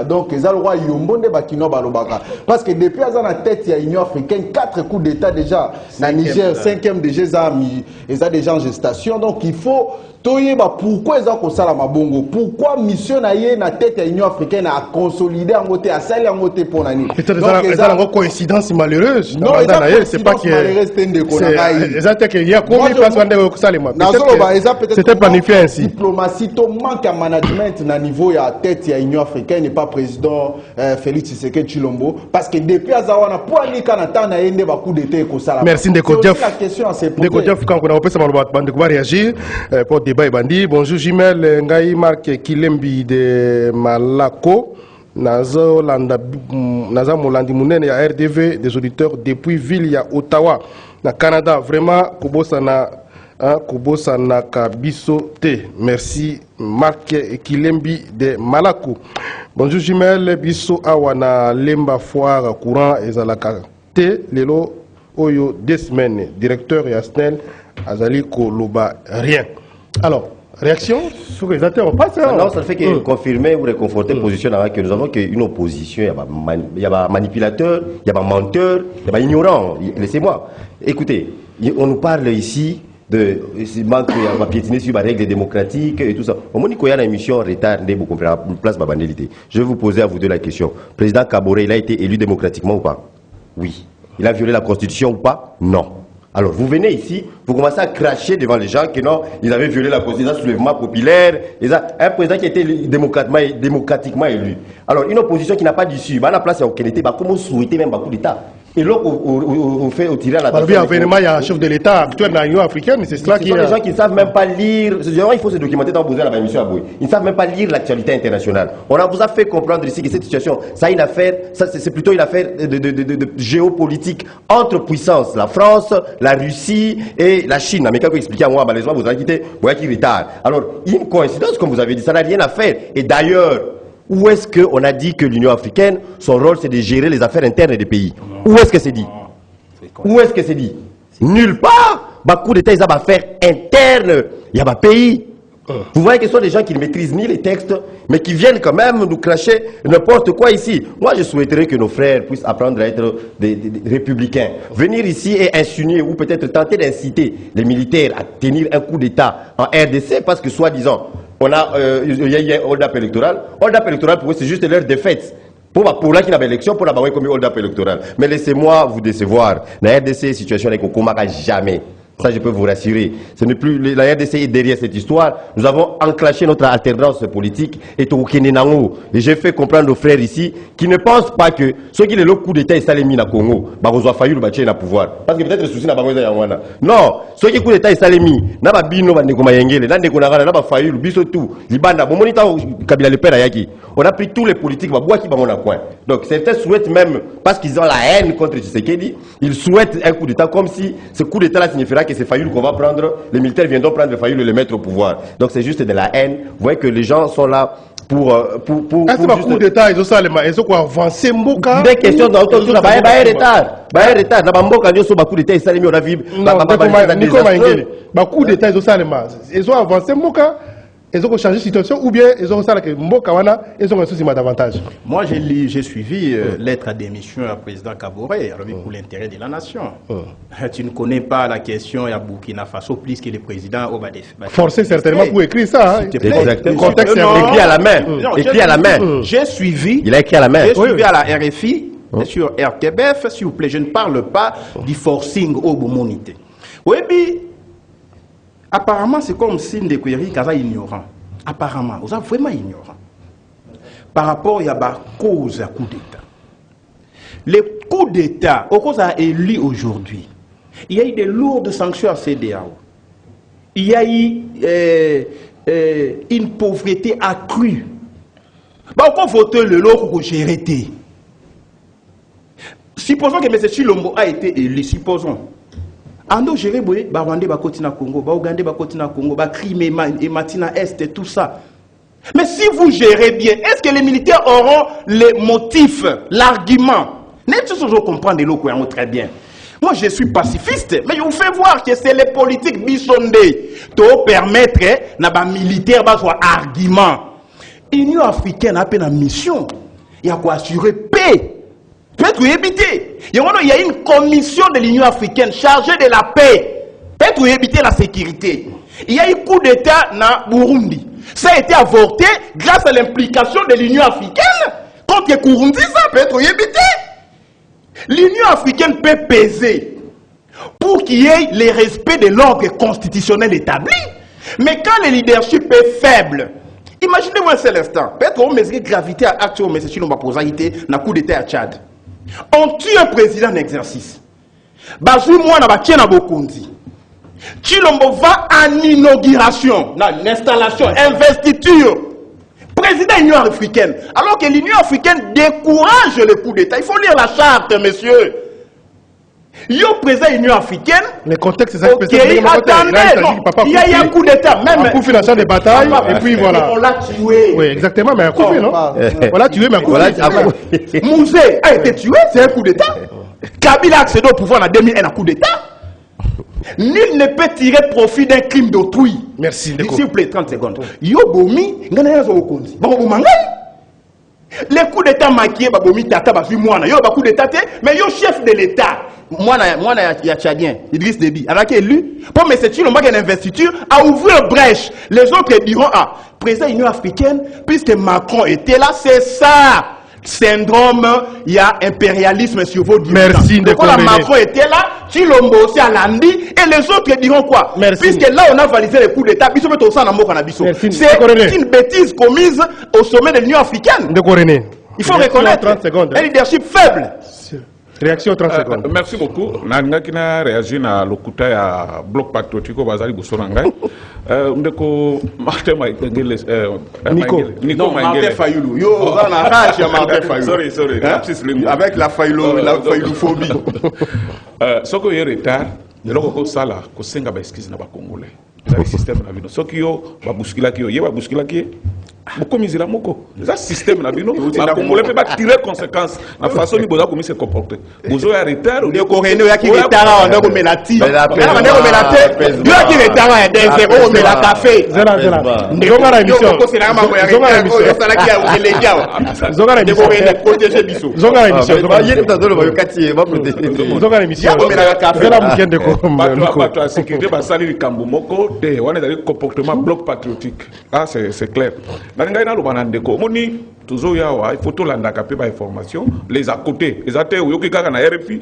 [SPEAKER 5] donc ils ont le roi Yombo de Bakino Balobaka. Parce que depuis la tête de l'Union africaine, 4 coups d'État déjà, dans Niger, 5e déjà, ils ont déjà en gestation. Donc il faut pourquoi ils ont comme ça la mabongo? Pourquoi mission na tête de l'Union africaine a consolidé en côté, à salir en côté pour l'année?
[SPEAKER 1] C'est une coïncidence malheureuse.
[SPEAKER 5] Non, c'est pas que
[SPEAKER 1] c'était planifié ainsi.
[SPEAKER 5] Diplomatie, tout manque à management na niveau ya tête de l'Union africaine et pas président Félix Tshisekedi Tshilombo. Parce que depuis Azawana, pour aller Canada, na yende ba coup d'état ko sala.
[SPEAKER 1] Merci Ndeko Jeff.
[SPEAKER 5] La question à se poser.
[SPEAKER 1] Ndeko Jeff, quand on a posé ma réagir pour débat et bandit. Bonjour Jimel Ngai Marc Kilembi de Malako. Naza Molandi Mounen et RDV des auditeurs depuis ville ya Ottawa, na Canada. Vraiment, Kubosana Kabiso T. Merci Marc Kilembi de Malako. Bonjour Jimel Biso Awana Lemba Foire Courant Ezalaka T. Lelo Oyo 2 semaines. Directeur Yasnel Azali Koloba rien. Alors, réaction sur les acteurs, on passe.
[SPEAKER 3] Non, ça fait que confirmer ou réconforter position que nous avons qu'une opposition, il y a un manipulateur, il y a un menteur, il y a un ignorant. Laissez-moi. Écoutez, on nous parle ici de manque à piétiner sur les règles démocratiques et tout ça. Au moment où il y a une émission en retard, place babandélité. Je vais vous poser à vous deux la question. Président Kaboré, il a été élu démocratiquement ou pas? Oui. Il a violé la Constitution ou pas? Non. Alors, vous venez ici, vous commencez à cracher devant les gens que non, ils avaient violé la Constitution, soulèvement populaire, un président qui a été démocratiquement élu. Alors, une opposition qui n'a pas d'issue, à la place, il y a comment souhaiter même un coup d'État? Et là, on fait tirer à la
[SPEAKER 1] il y a un chef de l'État actuel dans l'Union africaine, c'est cela qui est.
[SPEAKER 3] Ce sont des gens qui ne savent même pas lire. Il faut se documenter dans la émission à Boui. Ils ne savent même pas lire l'actualité internationale. Vous a fait comprendre ici que cette situation, ça une affaire, c'est plutôt une affaire de géopolitique entre puissances, la France, la Russie et la Chine. Mais quand vous expliquez à moi, malheureusement, vous avez quitté, vous avez retard. Alors, une coïncidence, comme vous avez dit, ça n'a rien à faire. Et d'ailleurs, où est-ce qu'on a dit que l'Union africaine, son rôle, c'est de gérer les affaires internes des pays? Où est-ce que c'est dit? Où est-ce que c'est dit? Nulle part. Coup d'État, ils ont des affaires internes. Il y a des pays. Vous voyez que ce sont des gens qui ne maîtrisent ni les textes, mais qui viennent quand même nous cracher n'importe quoi ici. Moi, je souhaiterais que nos frères puissent apprendre à être des républicains. Venir ici et insinuer ou peut-être tenter d'inciter les militaires à tenir un coup d'État en RDC parce que, soi-disant, il y a un hold-up électoral. Hold-up électoral, pour eux, c'est juste leur défaite. Pour là qui n'a pas d'élection, pour la barrer comme hold-up électoral. Mais laissez-moi vous décevoir. La RDC, situation n'est qu'on ne jamais. Ça, je peux vous rassurer. Ce n'est plus la RDC est derrière cette histoire. Nous avons enclenché notre alternance politique et j'ai fait comprendre aux frères ici qui ne pensent pas que ceux qui le coup d'État est mis au Congo, ils ont failli le bâtir le pouvoir. Parce que peut-être le souci n'a pas besoin. Non, ceux qui coup d'État est mis, n'a pas bino n'a pas failli le biso tout. Libanda, bon monita Kabila le père Ayaki. On a pris tous les politiques, qui va coin. Donc certains souhaitent même, parce qu'ils ont la haine contre Tshisekedi, ils souhaitent un coup d'État comme si ce coup d'État signifiera que c'est Fayoul qu'on va prendre, les militaires viendront prendre Fayoul et le mettre au pouvoir. Donc c'est juste de la haine. Vous voyez que les gens sont là pour
[SPEAKER 1] est-ce que coup d'État, ils ont ça, ils ont quoi avancer Mboka?
[SPEAKER 3] Des questions dans le retard. Retard. Dans Mboka, ils ont coup d'État, ils ont la vie.
[SPEAKER 1] Non, coup d'État, ils ont ça, ils ont avancé Mboka. Ils ont changé de situation ou bien ils ont ça que Mboka wana ils ont un souci davantage.
[SPEAKER 4] Moi j'ai suivi lettre à démission à président Kaboré pour l'intérêt de la nation. Tu ne connais pas la question à Burkina Faso plus que le président Obadef.
[SPEAKER 1] Forcé certainement pour écrire ça.
[SPEAKER 3] Exactement. Le contexte est écrit à la main. Écrit à la main.
[SPEAKER 4] J'ai suivi.
[SPEAKER 3] Il a écrit à la main.
[SPEAKER 4] J'ai suivi à la RFI sur RTBF, s'il vous plaît, je ne parle pas du forcing au Bomonité. Oui, puis apparemment, c'est comme si Ndekouiri est ignorant. Apparemment, vous êtes vraiment ignorant. Par rapport à la cause à coup d'État. Le coup d'État, au cause a élu aujourd'hui, il y a eu de lourdes sanctions à CEDEAO. Il y a eu une pauvreté accrue. Pourquoi voter le lot pour gérer? Supposons que M. Chilombo a été élu, supposons. Ando géré boye ba Rwanda ba Kotina Congo, ba Ougandais ba Kotina Congo, ba Crimée et Matina Est et tout ça. Mais si vous gérez bien, est-ce que les militaires auront les motifs, l'argument? N'est-ce pas comprendre l'eau très bien. Moi je suis pacifiste, mais je vous fais voir que c'est les politiques bisondées to permettre na ba militaire ba soit argument. L'Union africaine a peine en mission. Il y a quoi assurer paix. Peut-être éviter. Il y a une commission de l'Union africaine chargée de la paix. Peut-être éviter la sécurité. Il y a eu un coup d'État dans Burundi. Ça a été avorté grâce à l'implication de l'Union africaine. Contre Burundi, ça peut être évité. L'Union africaine peut peser pour qu'il y ait le respect de l'ordre constitutionnel établi. Mais quand le leadership est faible, imaginez-moi un seul instant. Peut-être qu'on mesure gravité à acte au monsieur Chilombo posalité dans le coup d'État à Tchad. On tue un président en exercice. Bazou moi na batie na Bokondi. Chilombo va en inauguration, dans installation, investiture. Président de l'Union africaine. Alors que l'Union africaine décourage le coup d'État. Il faut lire la charte, monsieur. Yo président de l'Union africaine.
[SPEAKER 1] Le contexte, c'est ça.
[SPEAKER 4] Ok, attendez, il y a eu un coup d'État. Même
[SPEAKER 1] un coup fait l'achat des batailles, et puis voilà.
[SPEAKER 4] On l'a tué.
[SPEAKER 1] Oui, exactement, mais un coup fait, non? On l'a tué, mais un coup fait.
[SPEAKER 4] Mouzé a été tué, c'est un coup d'État. Kabila a accédé au pouvoir en 2001, un coup d'État. Nul ne peut tirer profit d'un crime d'autrui.
[SPEAKER 1] Merci.
[SPEAKER 4] S'il vous plaît, 30 secondes. Yo bomi, ngana yazo okonzi. Bon bomangai. Les coups d'État maquillés, babomi tata basu mwana. Yo ba coup d'État mais yo chef de l'État. Moi ya Tchadien, Idriss Déby. Alors qu'il est élu, pour M. Chilombo qui a une investiture, a ouvert brèche. Les autres diront président de l'Union africaine, puisque Macron était là, c'est ça. Syndrome, il y a impérialisme sur vos dirigeants.
[SPEAKER 1] Merci de
[SPEAKER 4] quand Macron était là, Chilombo aussi à Landi, et les autres diront quoi?
[SPEAKER 1] Merci.
[SPEAKER 4] Puisque là on a validé les coups d'État, c'est une bêtise commise au sommet de l'Union africaine.
[SPEAKER 1] De
[SPEAKER 4] il faut reconnaître
[SPEAKER 1] 30 secondes.
[SPEAKER 4] Un leadership faible.
[SPEAKER 1] Réaction 30 secondes.
[SPEAKER 2] Merci beaucoup. Je vais réagir à l'okuta ya bloc patriotique au Bazali Boussonangai. Ndeko Martin Maïkengele.
[SPEAKER 4] Nico Martin Fayoulou. Yo, on a rage à Martin Fayoulou.
[SPEAKER 2] Sorry.
[SPEAKER 4] Avec la fayoulophobie.
[SPEAKER 2] Ce qui est retard, il y a sala ko senga ba excuse na ba congolais. Le système na bino. Ce qui yo ba bouscula ki yo, ye ba bouscula ki. Beaucoup misila moko. Le système na bino, ba congolais peut pas tirer conséquences na façon ni boza komi se comporter. Bozo ya retard ou
[SPEAKER 4] de Coréno ya ki retard on ko melati. On ko melate. Yo ki retard ya 2-0 mais la café.
[SPEAKER 1] Zela. Zonga la émission.
[SPEAKER 4] Zonga la émission. Ça la ki ya okelejao.
[SPEAKER 1] Zonga la émission.
[SPEAKER 4] Protéger biso.
[SPEAKER 1] Zonga la émission.
[SPEAKER 3] Zonga la émission.
[SPEAKER 1] Zela mukende ko.
[SPEAKER 2] Bato la sécurité basali likambo moko te wana ezali comportement bloc patriotique. Ah c'est clair. Nalingai na lobana ndeko moni tuzo yawa il faut to landaka pe ba information les à côté les até oyoki kaka na RFI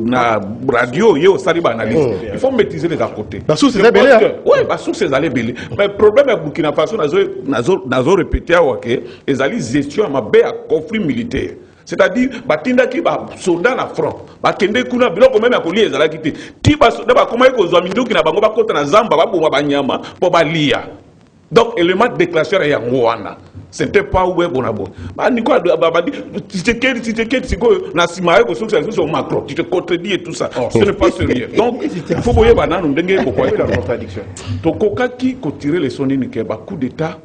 [SPEAKER 2] na radio yo sali ba analyse il faut maîtriser les à côté
[SPEAKER 1] ba source c'est belé
[SPEAKER 2] ouais ba source c'est allé belé mais problème à Burkina Faso nazo répéter awa ke ezali gestion ma be à conflit militaire. C'est-à-dire, batindaki ba soldat na front, bakende kuna biloko même akoli ezalaki te. Ti ba soldat ba komai ko zwa minduki na bango ba kota na zamba ba boma ba nyama po ba lia. Donc élément déclencheur ya ngwana. C'était pas où est bonabo. Ba niko ba di ticket siko na simaye ko sur Macron. Tu te contredis et tout ça. Ce n'est pas sérieux. Donc il faut boyer banana ndenge pourquoi la contradiction. To kokaki ko tirer les soni ni ke ba coup d'état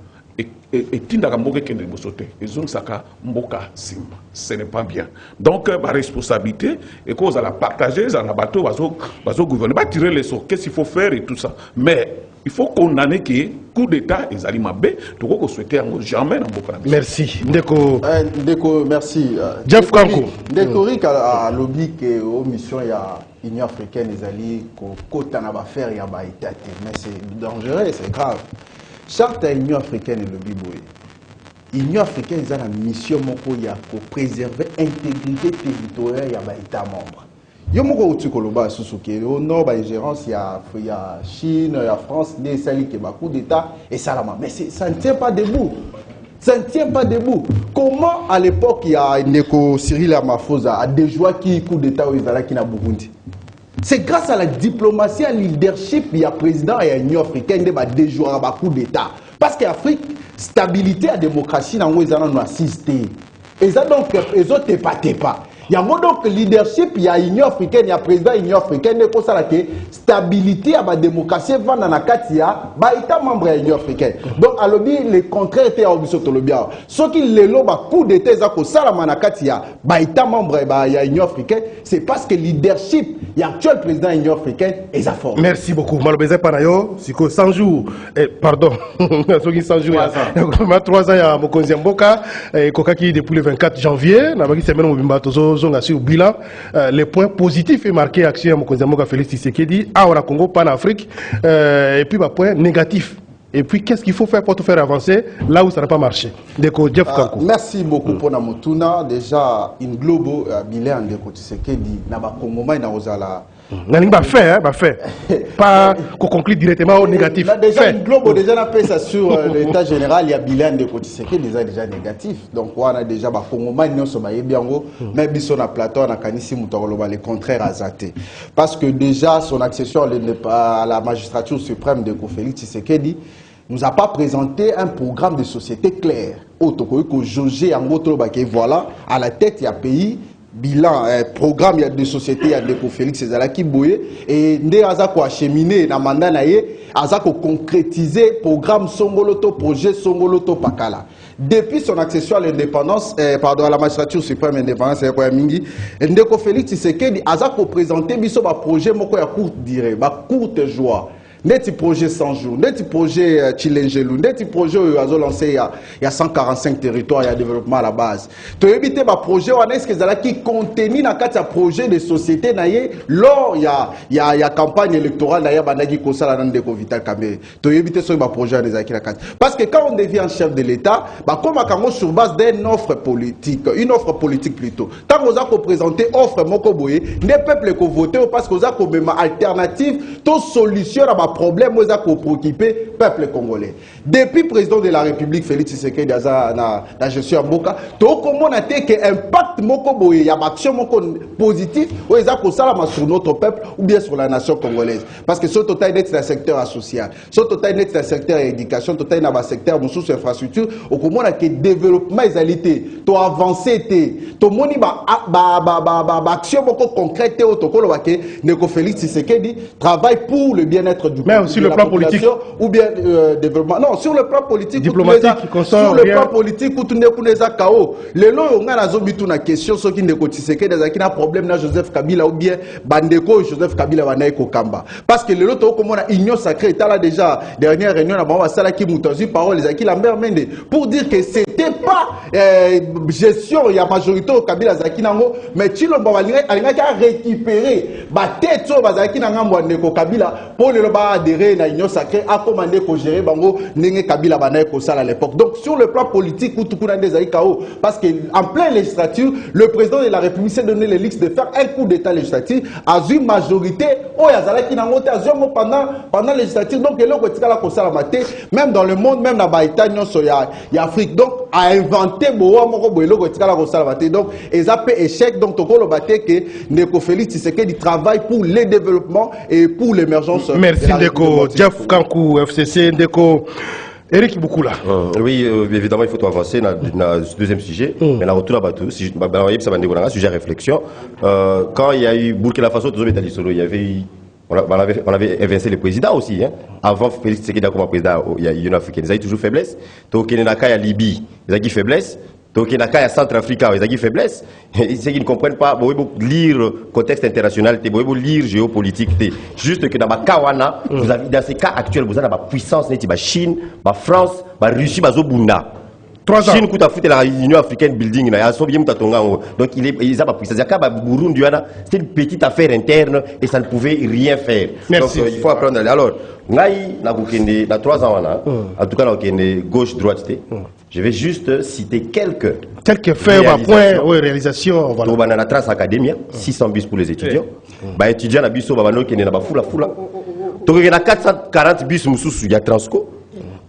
[SPEAKER 2] et tindaka mboka kende bosote ezon saka mboka simba ce n'est pas bien donc ma responsabilité et cause à la partager à la bateau bazo gouverner ba tirer les sorts qu'est-ce qu'il faut faire et tout ça mais il faut condamner que coup d'état ezali mabe to ko souhaiter ngo jamais na mboka.
[SPEAKER 1] Merci Ndeko
[SPEAKER 5] merci
[SPEAKER 1] Jeff Kanko
[SPEAKER 5] Ndeko Rick a lobby que aux missions ya Union africaine ezali ko kota na ba faire ya ba état mais c'est dangereux c'est grave. Charte à l'Union africaine et le Biboé. L'Union africaine a la mission pour préserver l'intégrité territoriale de l'État membre. Il y a beaucoup de Koloba Susuke. Au nord, il y a ingérence, il y a Chine, il y a France, des salis qui coup d'État et Salama. Mais ça ne tient pas debout. Ça ne tient pas debout. Comment à l'époque il y a Neko Cyril Ramaphosa a déjoué qui coup d'État au Israël qui n'a Burundi? C'est grâce à la diplomatie, à le leadership, il y a président et l'Union africaine qui a déjoué un coup d'État. Parce qu'Afrique, stabilité et démocratie, dans les années, nous assisté. Et ça donc, les autres, pas. Il y a donc leadership, il y a l'Union africaine, il y a président de l'Union africaine, il y a stabilité et la démocratie, il y a État membre de l'Union africaine. Donc, à l'objet, le contraire était à l'objet. Ce qui est le coup d'État, il y a État membre de l'Union africaine, c'est parce que leadership, il y a actuel président de l'Union africaine et ça forme.
[SPEAKER 1] Merci beaucoup. Malobézé Panayo, c'est que 100 jours, pardon, 100 jours, il y a 3 ans, il y a Mokonzi Mboka, Kokaki depuis le 24 janvier, il y a semaine où sur bilan, les points positifs et marqués action Mokonzi Mboka Félix Tshisekedi, à on a Congo, pan Afrique, et puis point négatif. Et puis, qu'est-ce qu'il faut faire pour te faire avancer là où ça n'a pas marché? Jeff Kanko.
[SPEAKER 5] Merci beaucoup pour Namotuna. Déjà, une global bilan de Tshisekedi, Naba Congo, Naozala.
[SPEAKER 1] Naning ba fait, pas qu'on conclue directement au négatif.
[SPEAKER 5] Déjà, une global, déjà, on a fait ça sur l'état général, il y a bilan de Tshisekedi déjà négatif. Donc, on a déjà ba Congo, nous sommes bien haut, mais bisson à plateau, on a Kanisi Moutoroba, le contraire à Zate. Parce que déjà, son accession à la magistrature suprême de Félix Tshisekedi nous a pas présenté un programme de société clair. Voilà, à la tête, il y a pays, bilan, programme, il y a des sociétés, il y a des Félix Ezalaki Boye, et Ndé Azako acheminé, na mandat naye, Azako concrétiser programme Songoloto, projet Songoloto Pakala. Depuis son accession à l'indépendance, à la magistrature suprême indépendance, Ndeko Félix Tshisekedi, Azako présenté, biso ba projet, moko ya courte durée, ba courte joie. Neti projet 100 jours, neti projet Chilengelou, neti projet où ils ont lancé il y a 145 territoires, il y a développement à la base. Tu as évité ma projet, on est-ce que ça qui contenu dans quatre projets de société naïe, lors il y a campagne électorale naïe bandagi kosala dans des Vital Kamere. Tu as évité ce projet des acquis la carte. Parce que quand on devient chef de l'État, bah comme à sur base d'une offre politique, une offre politique plutôt. Quand vous avez présenté offre mokoboye, les peuples qui votent parce que vous avez comme alternative, toute solution à ma problème où ça préoccuper peuple congolais. Depuis président de la République Félix Tshisekedi na gestion Mboka, to comment a été que impact moko boye ya action moko positif où ça ko sala sur notre peuple ou bien sur la nation congolaise. Parce que sur total net dans le secteur social, sur total net dans le secteur éducation, total dans le secteur sous infrastructure, au comment a que développement égalité, to avancer to moni action beaucoup concrète au to kolo ke neko Félix Tshisekedi travaille pour le bien-être du peuple.
[SPEAKER 1] Mais aussi le plan politique
[SPEAKER 5] ou bien développement. Non, sur le plan politique,
[SPEAKER 1] diplomatique,
[SPEAKER 5] sur le plan politique, où tu n'es pas KO. Les lois on a la question ce qui neko Tshisekedi qui a problème na Joseph Kabila ou bien Bandeko Joseph Kabila wana eko kamba. Parce que le lot comme on a union sacrée était là déjà dernière réunion na ba sala ki mutanzi parole les qui la mère mende pour dire que c'était pas gestion il y a majorité au Kabila zaki nango mais Chilo Babalinga alinga ka récupérer ba tête so bazaki na ngambo ndeko Kabila pour le ba adhérer na union sacrée a commandé ko gérer bango ndenge Kabila banaye ko sala à l'époque. Donc sur le plan politique où tout kuna des KO parce que en plein législature le président de la République s'est donné le luxe de faire un coup d'état législatif à une majorité oh yazalaki nango te azongo pendant législature donc eloko tikala ko sala maté même dans le monde même na ba état nyonso ya Afrique donc a inventé boa moko boeloko tikala ko sala maté donc ezapé échec donc tokolo baté que Ndeko Félix Tshisekedi travaille pour le développement et pour l'émergence.
[SPEAKER 1] Merci Ndeko Jeff Kankou FCC Ndeko Eric Boukoula.
[SPEAKER 3] Oui, évidemment, il faut tout avancer dans le deuxième sujet. Mais la retour à Batou, sujet à réflexion. Quand il y a eu Burkina Faso, il y avait eu, on avait évincé le président aussi. Hein. Avant Félix Tshisekedi comme président, il y a eu une africaine. Ils avaient toujours faiblesse. Donc, il y a Libye, ils avaient faiblesse. Donc, il y a Centrafrique, ils ont faiblesse. Ceux qui ne comprennent pas, ils vont lire le contexte international, ils vont lire géopolitique. Juste que dans le Kawana, vous avez, dans ces cas actuels, vous avez la puissance, la Chine, la France, la Russie, la Zobunda.
[SPEAKER 1] 3 ans.
[SPEAKER 3] Chine, qui a fait la Union africaine building, donc ils ont la puissance. C'est une petite affaire interne et ça ne pouvait rien faire.
[SPEAKER 1] Merci.
[SPEAKER 3] Donc, il faut apprendre. Alors, dans 3 ans, en tout cas, gauche-droite, je vais juste citer quelques
[SPEAKER 1] faits, points, réalisations.
[SPEAKER 3] Voilà. Dans la Trans Academia, 600 bus pour les étudiants. Les étudiants, ils ont 440 bus il y a Transco.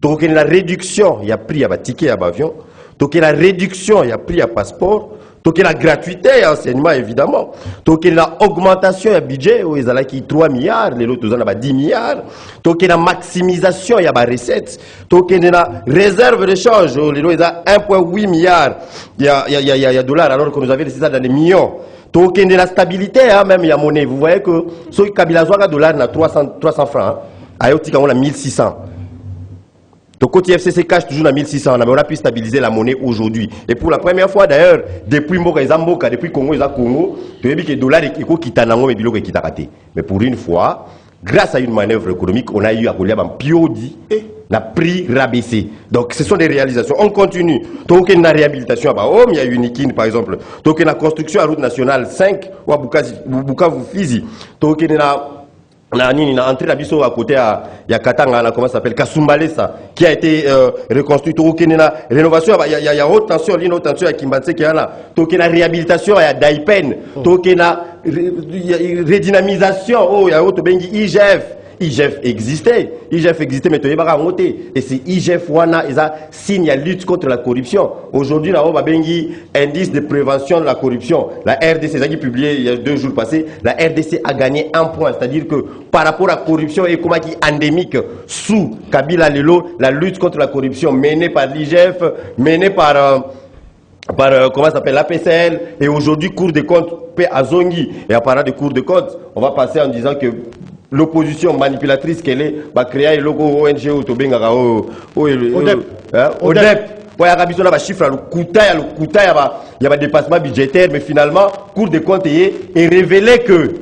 [SPEAKER 3] Il y a la réduction, il y a prix à ticket à avion. Il y a la réduction, il y a prix à passeport. Il y a la gratuité à enseignement, évidemment. Il y a la augmentation du budget, il y a 3 milliards, les autres, il y a 10 milliards. Il y a la maximisation, il y a la recette. Il y a la réserve de change, les autres, il y a 1,8 milliard de dollars, alors que nous avions laissé ça dans des millions. Donc, il y a la stabilité, hein, même il y a monnaie. Vous voyez que ce Kabila a dollars, il y a 300 francs. À Yotika, on a 1600. Donc, côté FCC cache toujours à 1600, mais on a pu stabiliser la monnaie aujourd'hui. Et pour la première fois, d'ailleurs, depuis Mboka et Zamboka, depuis Congo et Congo, tu as vu que le dollar est raté. Mais pour une fois, grâce à une manœuvre économique, on a eu à Goliath un piodi et la prix rabaissé. Donc, ce sont des réalisations. On continue. Donc, il y a une réhabilitation à Bahom, il y a une Nikine, par exemple. Donc, il y a une construction à route nationale 5 ou à Bukavu-Fizi. Donc, il y a une entrée d'Abisso à côté, il y a Katanga, comment ça s'appelle, Kasumbalesa, qui a été reconstruit. Donc, il y a une rénovation, il y a haute tension, il y a haute tension à Kimbatse qui est là. Donc, il y a une réhabilitation à Daipen. Donc, il y a une redynamisation, il y a autre bengi IGF. IGF existait, mais tu n'as pas monté. Et c'est IGF wana, ils ont signe la lutte contre la corruption. Aujourd'hui, là, on a bengi indice de prévention de la corruption. La RDC, ça qui publié il y a 2 jours passés, la RDC a gagné 1 point. C'est-à-dire que par rapport à la corruption et comment qui est endémique sous Kabila Lelo, la lutte contre la corruption menée par l'IGF, menée par comment ça s'appelle, l'APCL, et aujourd'hui, Cour des comptes, P. Azongi, et à part de Cour des comptes, on va passer en disant que l'opposition manipulatrice qu'elle est, va créer le logo ONG au Tobengara, ODEP. Il y a un chiffre, il y a un dépassement budgétaire, mais finalement, Cour des comptes est révélé que,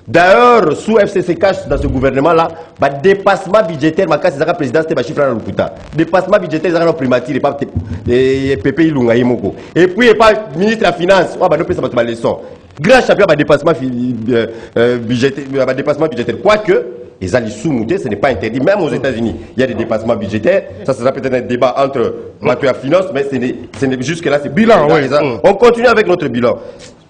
[SPEAKER 3] d'ailleurs, sous FCC cash dans ce gouvernement-là, le dépassement budgétaire, c'est le président, c'était le chiffre à l'Okuta. Dépassement budgétaire, c'est le primature, et pas PP Ilunga Imoko. Et puis, il n'y a pas le ministre de la Finance, on va nous faire une leçon. Grâce à un dépassement budgétaire, quoique, les alliés sous-moutés, ce n'est pas interdit, même aux États-Unis. Il y a des dépassements budgétaires, ça sera peut-être un débat entre Mathieu et Finance, mais jusque-là, c'est
[SPEAKER 1] bilan. Oui.
[SPEAKER 3] On continue avec notre bilan.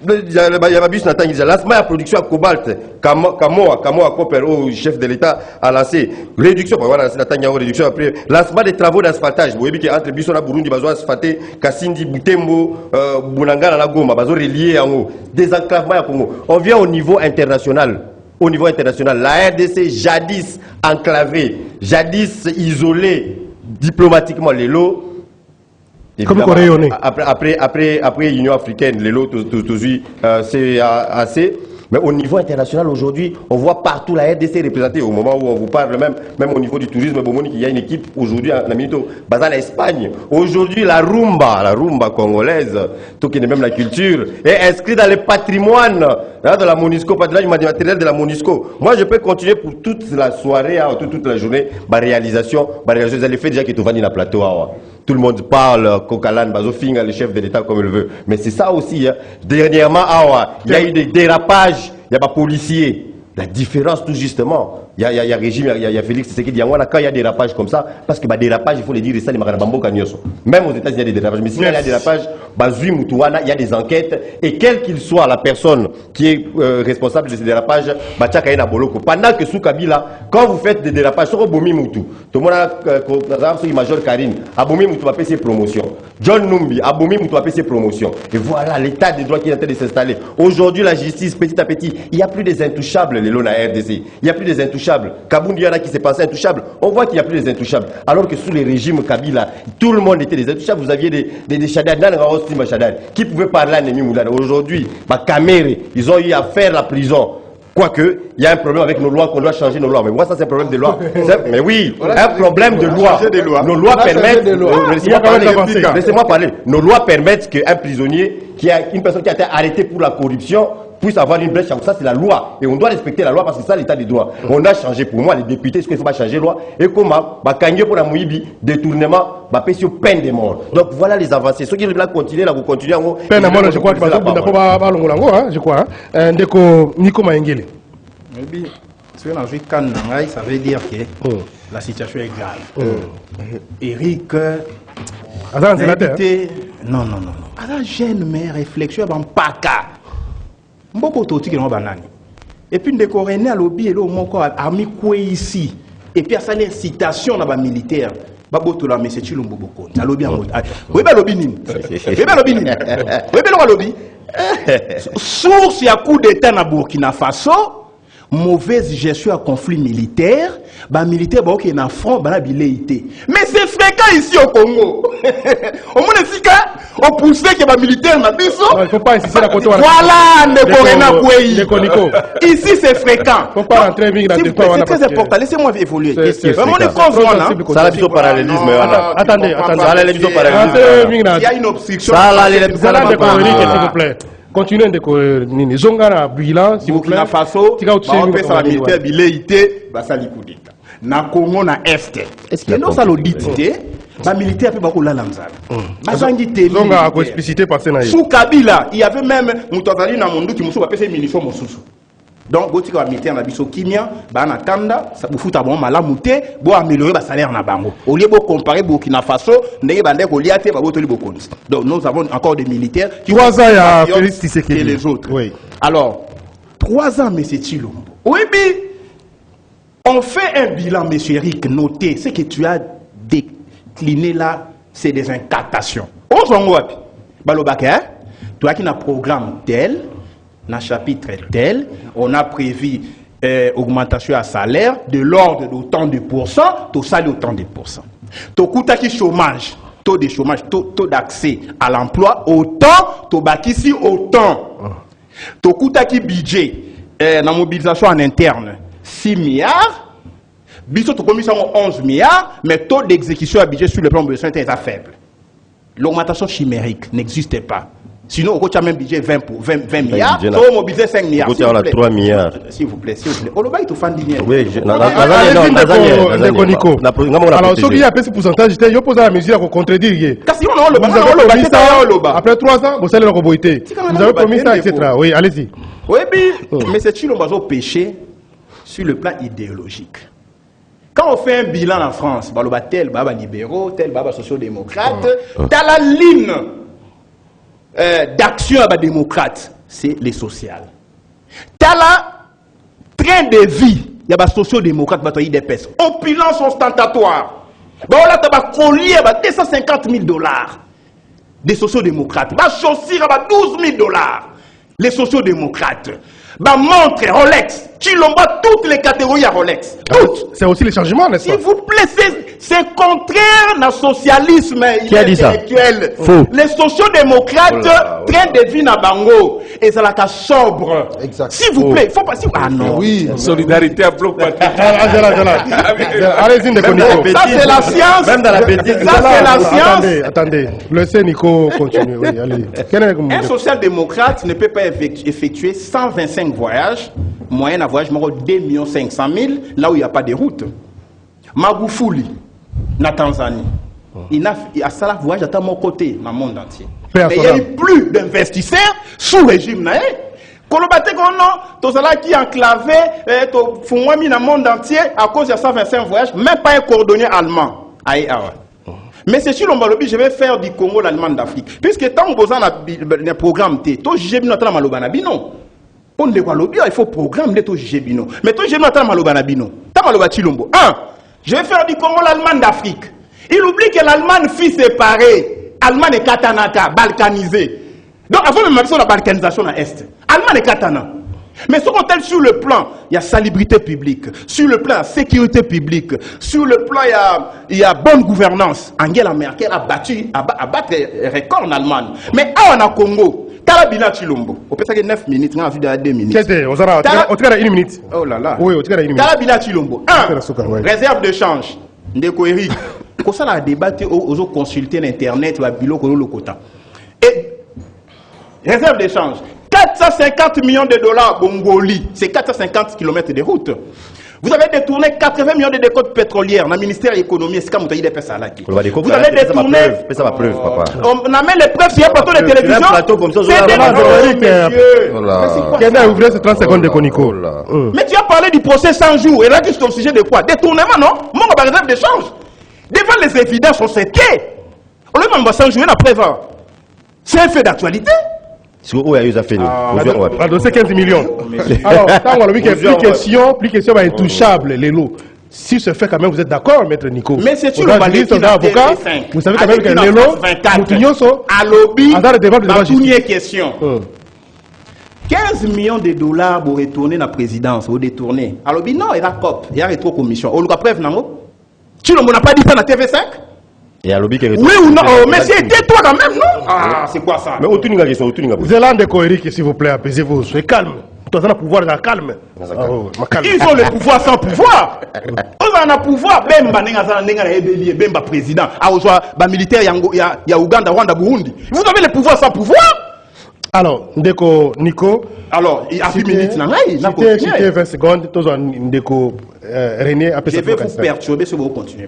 [SPEAKER 3] Il y a bus Nathan Giza. Lancement à production à cobalt. Kamoa Copper, au chef de l'État, a lancé. Réduction, voilà, c'est Nathan réduction après. Lancement des travaux d'asphaltage. Vous voyez entre bus on a Burundi, bazo asphalté, Kassindi, Butembo, Bunanga, la Goma, bazo relié en haut. Désenclavement à Congo. On vient au niveau international. Au niveau international, la RDC, jadis enclavée, jadis isolée diplomatiquement, les lots.
[SPEAKER 1] Comme rayonné.
[SPEAKER 3] Après l'Union africaine, les lots, c'est assez. Mais au niveau international, aujourd'hui, on voit partout la RDC représentée. Au moment où on vous parle, même au niveau du tourisme, il y a une équipe aujourd'hui à Namito, basée en Espagne. Aujourd'hui, la rumba congolaise, tout qui est même la culture, est inscrite dans le patrimoine de la MONUSCO, patrimoine matériel de la MONUSCO. Moi, je peux continuer pour toute la soirée, toute la journée, ma réalisation. Vous avez fait déjà que tu vas dans le plateau. Tout le monde parle, Kokalan, Bazofinga, le chef de l'État comme il veut. Mais c'est ça aussi. Hein. Dernièrement, il y a eu des dérapages, il y a pas policiers. La différence, tout justement, il y a régime, il y a Félix Tshisekedi. Quand il y a des dérapages comme ça, parce que des dérapages, il faut les dire, ça, les Magarabambo Kanyoso. Même aux États-Unis, il y a des dérapages. Mais s'il y a des dérapages, il y a des enquêtes. Et quelle qu'il soit la personne qui est responsable de ces dérapages, pendant que sous Kabila, quand vous faites des dérapages, sur Bomi Moutou, tout le monde a Major Karine, Abomi Moutou a fait ses promotions. John Numbi, Abomi Moutou a fait ses promotions. Et voilà l'état des droits qui est en train de s'installer. Aujourd'hui, la justice, petit à petit, il n'y a plus des intouchables, les lots à RDC. Il n'y a plus des intouchables. Kabound, il y en a qui s'est passé intouchables. On voit qu'il n'y a plus des intouchables. Alors que sous les régimes Kabila, tout le monde était des intouchables. Vous aviez des Chadad, qui pouvaient parler à Némi Moulana. Aujourd'hui, Kamere, ils ont eu à faire la prison. Quoique, il y a un problème avec nos lois, qu'on doit changer nos lois. Mais moi, ça, c'est un problème de loi. Mais oui, un problème de loi. Nos lois permettent... Laissez-moi parler. Nos lois permettent qu'un prisonnier, une personne qui a été arrêtée pour la corruption, puisse avoir une brèche. Ça, c'est la loi. Et on doit respecter la loi parce que c'est ça l'état des droits. On a changé pour moi, les députés, est-ce qu'il ne faut pas changer la loi? Et comment pour la Mouibi, détournement, peine de mort. Donc voilà les avancées. Ceux qui veulent continuer, là, vous continuez.
[SPEAKER 1] Peine de mort, je crois que je crois. Ndeko Nico Maengele.
[SPEAKER 4] Ça veut dire que la situation est grave. Eric, non. Alors, jeune mais réflexion, paka. Et puis, de Coréens à l'objet, a mis quoi ici? Et puis, à ça, les citations dans les militaires. Babotola, mais c'est Chilombo Boko. À l'objet, oui, lobby. Source, il y a coup d'état na Burkina Faso. Mauvaise gestion à conflit militaire, militaire qui est en front, mais c'est fréquent ici au Congo. Au moins ici, on pousse que les militaires n'a pas.
[SPEAKER 1] Il ne faut pas insister la côté.
[SPEAKER 4] Voilà, ici c'est fréquent.
[SPEAKER 1] Il ne faut pas rentrer dans
[SPEAKER 4] c'est très important. Laissez-moi évoluer.
[SPEAKER 3] Ça la vision parallélisme.
[SPEAKER 1] Attendez.
[SPEAKER 4] Il y a une obstruction.
[SPEAKER 1] S'il vous plaît. Continuez de courir. Zongara bilan, s'il vous plaît.
[SPEAKER 4] Burkina Faso, on peut faire militaire biléité, ça l'ikoudita. Na Congo na Est. Est-ce que nous ça l'audité? Ba militaire peut beaucoup la lanzala. Bazangité.
[SPEAKER 1] Zonga a explicité par Sénat.
[SPEAKER 4] Sous Kabila, il y avait même Moutazali na Mondu qui moussou va passer munitions mosusu. Donc botika ba militaire na biso kimia, ba na tanda, ça vous fout à bon malamuté, bo améliorer ba salaire na bango. Au lieu de comparer Burkina Faso, ndenge bande ko liate ba botoli bokonzi. Donc nous avons encore des militaires qui
[SPEAKER 1] 3 ans il y a Félix Tshisekedi
[SPEAKER 4] et les autres.
[SPEAKER 1] Oui.
[SPEAKER 4] Alors 3 ans monsieur Chilombo. Oui, mais on fait un bilan monsieur Eric, notez ce que tu as décliné là, c'est des incantations. Au Zongoapi, balobake, tu as qui un programme tel, dans chapitre tel, on a prévu augmentation à salaire de l'ordre d'autant de pourcents, tout ça autant de pourcents. Tu as qui chômage, taux de chômage, taux d'accès à l'emploi, autant, tu as ici autant. Tu as qui budget, la mobilisation en interne, 6 milliards, biso tu commis 11 milliards, mais taux d'exécution à budget sur le plan de besoin est faible. L'augmentation chimérique n'existe pas. Sinon, on a même budget 20 milliards, on mobiliser 5 milliards.
[SPEAKER 3] On a 3 milliards.
[SPEAKER 4] S'il vous plaît. On va y faire dinner.
[SPEAKER 3] Oui,
[SPEAKER 1] alors, ce qui a fait ce pourcentage, je pose la mesure à contredire. Après 3 ans, vous allez le revoiter. Vous avez promis ça, etc. Oui, allez-y.
[SPEAKER 4] Oui, mais c'est Chilombo péché sur le plan idéologique. Quand on fait un bilan en France, tel baba libéraux, tel baba sociaux-démocrates, dans la ligne d'action à démocrate, c'est les sociales. Tala, train de vie, il y a des sociodémocrates qui ont des pèses. Opulence ostentatoire. Bah, on a des colliers à 250 000 $. Des sociodémocrates. Bah, chaussures à 12 000 $. Les sociodémocrates. Bah, montre Rolex. Chilombo, toutes les catégories à Rolex. Toutes.
[SPEAKER 1] C'est aussi les changements, n'est-ce pas?
[SPEAKER 4] S'il vous plaît, c'est contraire au socialisme intellectuel.
[SPEAKER 3] Faux.
[SPEAKER 4] Les sociodémocrates train de vie na bango et ça la sobre.
[SPEAKER 5] Exact.
[SPEAKER 4] S'il vous plaît, il faut pas si ah non.
[SPEAKER 5] Oui.
[SPEAKER 2] Solidarité à bloc parti.
[SPEAKER 1] Allez-y, Nico.
[SPEAKER 4] Ça c'est la science.
[SPEAKER 3] Même dans la bêtise.
[SPEAKER 4] Ça c'est la science.
[SPEAKER 1] Attendez. Laissez Nico continuer. Oui, allez.
[SPEAKER 4] Un social-démocrate ne peut pas effectuer 125 voyages, moyenne à voyage, 2 500 000, là où il n'y a pas de route. Magufuli, na Tanzanie, il a ça la voyage à mon côté, dans le monde entier. Mais il n'y a eu plus d'investisseurs sous régime. Kolobate kono, to sala qui enclavé, to fumwami dans le monde entier à cause de 125 voyages, même pas un cordonnier allemand. Aïe, mais c'est sur l'Ombalobi, je vais faire du Congo l'Allemagne d'Afrique. Puisque tant que vous avez un programme, to jugé notre Malobanabino. Pour le Walobi, il faut programme to jugé bino. Mais to jugé notre Malobanabino. Tamaloba Chilombo. Je vais faire du Congo l'Allemagne d'Afrique. Il oublie que l'Allemagne fut séparée. Allemagne est katanaka, balkanisée. Donc avant même la balkanisation à Est. Allemagne est katana. Mais ce qu'on tel sur le plan, il y a salubrité publique, sur le plan, sécurité publique, sur le plan, il y a bonne gouvernance. Angela Merkel a battu un record en Allemagne. Mais à en Congo, Talabina Chilombo, au peut 9 minutes, on a vu 2 minutes.
[SPEAKER 1] Qu'est-ce on a 1 minute.
[SPEAKER 4] Oh là là.
[SPEAKER 1] Oui, on a 1 minute.
[SPEAKER 4] Talabina Chilombo. Réserve de change. Ndeko Eric. Comme ça, on a débattu aux consulter l'internet, le bilo, le quota. Et réserve de change. 450 millions de $, Bongoli, c'est 450 km de route. Vous avez détourné 80 millions de décotes pétrolières dans le ministère de l'économie. C'est comme vous avez des personnes là. Vous avez détourné.
[SPEAKER 3] Ça va pleuve, papa.
[SPEAKER 4] On amène les preuves sur un plateau de télévision.
[SPEAKER 3] Un plateau comme ça,
[SPEAKER 1] Qu'est-ce que vous voulez 30 secondes de Conico?
[SPEAKER 4] Mais tu as parlé du procès 100 jours. Et là, tu es au sujet de quoi? Détournement, non? Moi, on va réserve d'échange. Devant les évidences, on sait que. On le demande 100 jours, la preuve. C'est un fait d'actualité.
[SPEAKER 3] Où est-ce fait
[SPEAKER 1] un dossier 15 millions. Alors, tant qu'on a vu qu'il y a plus question intouchable, les lots. Si ce fait quand même, vous êtes d'accord, maître Nico? Mais c'est sûr, avocat, vous savez quand même que les lots,
[SPEAKER 4] à lobby, ma première question. 15 millions de $, pour retourner dans la présidence, vous détourner. À lobby, non, il y a COP, il y a rétro-commission. On l'a preuve, non? Tu n'as pas dit ça dans TV5?
[SPEAKER 3] Et à lobby qui est
[SPEAKER 4] oui ou non? Mais c'est tais-toi quand même, non? Ah, c'est quoi ça?
[SPEAKER 3] Mais où tu n'as question, où tu n'as pas.
[SPEAKER 1] Zélande Koérik, s'il vous plaît, apaisez-vous, soyez calme. Toi, tu as le pouvoir de la calme.
[SPEAKER 4] Ils ont le pouvoir sans pouvoir. On a le pouvoir. Bemba Bemba président. Bemba militaire, il y a Ouganda, Rwanda, Burundi. Vous avez le pouvoir sans pouvoir?
[SPEAKER 1] Alors, Ndeko Nico.
[SPEAKER 4] Alors, il y a 8 minutes.
[SPEAKER 1] Citez 20 secondes. Ndeko René.
[SPEAKER 4] Je vais vous perturber si vous continuez.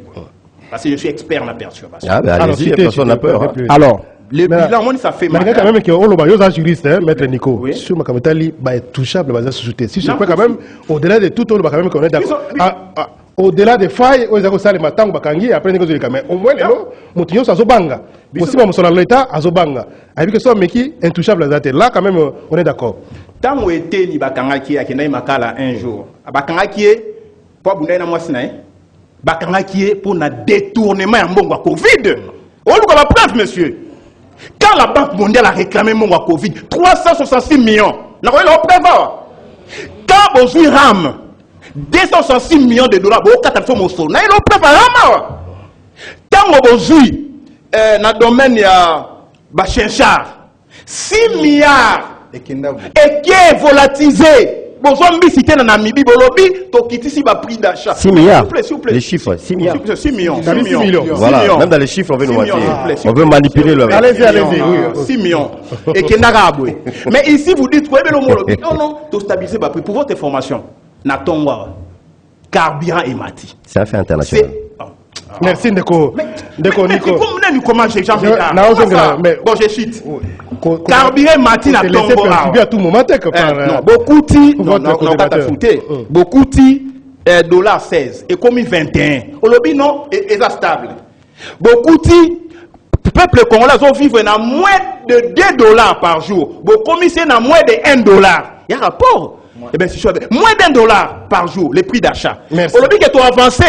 [SPEAKER 4] Parce que je suis expert en la perturbation.
[SPEAKER 3] Ah, ben allez-y, personne n'a peur.
[SPEAKER 4] Alors, le bilan, ça fait mal.
[SPEAKER 1] Mais quand même, on a juriste, maître Nico. Sur ma camétali, est touchable, si je crois quand même, au-delà de tout, on va quand même qu'on est d'accord. Au-delà des failles, on a les matins, après, au moins, les ça Zobanga. Aussi, on a l'État à Zobanga. Avec que ça, mais qui intouchable, là, quand même, on est d'accord.
[SPEAKER 4] Tant que était ni Bakangaki, qui n'a pas un jour, Bakangaki, pas Bouna, moi, Bakangaki pour un détournement en bon Covid. On nous a la preuve, monsieur. Quand la Banque mondiale a réclamé mon Covid, 366 millions. Vous avez la preuve. Quand vous avez RAM, 266 millions de $, vous avez 4 fois mon sol. Vous avez la preuve. Quand vous avez dans le domaine de Chenchar, 6 milliards et qui est volatilisé. Bonjour, cité dans Namibie, Bolobi, Tokiti, si prix d'achat.
[SPEAKER 3] 6 milliards.
[SPEAKER 4] S'il vous plaît.
[SPEAKER 3] Les chiffres, 6 milliards.
[SPEAKER 4] 6 millions.
[SPEAKER 3] 6 millions. Voilà, même dans les chiffres, on veut nous mentir. On veut manipuler le.
[SPEAKER 1] Allez-y.
[SPEAKER 4] 6 millions. Et qui n'a pas. Mais ici, vous dites, oui, mais l'homologue. Non, tu stabiliser le prix. Pour votre information, Natongwa, carburant et mati.
[SPEAKER 3] C'est un fait international.
[SPEAKER 1] Merci, Ndeko. Nico.
[SPEAKER 4] Comment j'ai jamais bon, je chute.
[SPEAKER 1] Carburant Martin à Tombo. À tout moment,
[SPEAKER 4] beaucoup de beaucoup de dollars 16 et comme 21. Au lobby non est stable. Beaucoup de peuple congolais vivre à moins de 2 dollars par jour. Vous commissaire à moins de 1 dollar. Il y a un rapport. Eh bien, si je moins d'1 dollar par jour, les prix d'achat.
[SPEAKER 1] Merci.
[SPEAKER 4] On a dit que tu as avancé.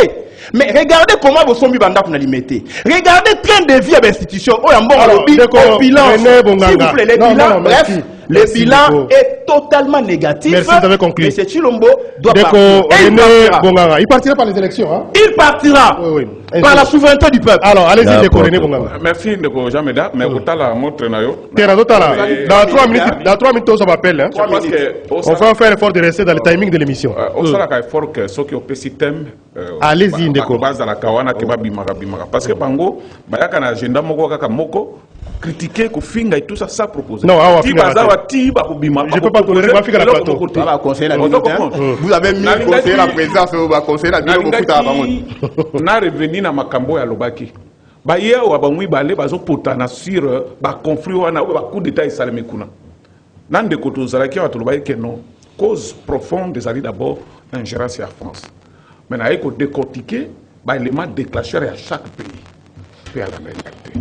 [SPEAKER 4] Mais regardez comment vous sommes mis dans la limité. Regardez le train de vie à l'institution. Oh, il y a un bon bilan. S'il vous plaît, les bilans, bref. Le bilan est totalement négatif.
[SPEAKER 1] Merci, vous avez conclu.
[SPEAKER 4] Mais c'est Chilombo doit partir.
[SPEAKER 1] Il partira par les élections. Hein?
[SPEAKER 4] Il partira par la souveraineté du peuple.
[SPEAKER 1] Alors, allez-y, Ndeko René Bonganga.
[SPEAKER 2] Merci, Ndeko Jameda. Mais vous avez la montre.
[SPEAKER 1] Dans 3 minutes, on s'appelle. On va faire l'effort de rester dans le timing de l'émission.
[SPEAKER 2] On va faire l'effort que ceux qui ont fait système.
[SPEAKER 1] Allez-y, Ndeko.
[SPEAKER 2] Parce que Bango, il y a un agenda moko critiquer ko finga et tout ça, ça propose.
[SPEAKER 1] Non,
[SPEAKER 2] je
[SPEAKER 1] peux pas tolérer ma fille à la plateau.
[SPEAKER 4] Vous avez mis conseiller la présidence au conseiller la
[SPEAKER 2] na revenu na makambo ya lobaki. Ba ye wa ba mwi balé bazo potana sur ba conflit wana ba coup d'état isaleme kuna. Nande ko tozalaki wa tolobaki que non. Cause profonde des alliés d'abord l'ingérence en France. Mais na ko décortiquer ba élément déclencheur à chaque pays. Puis à la réalité.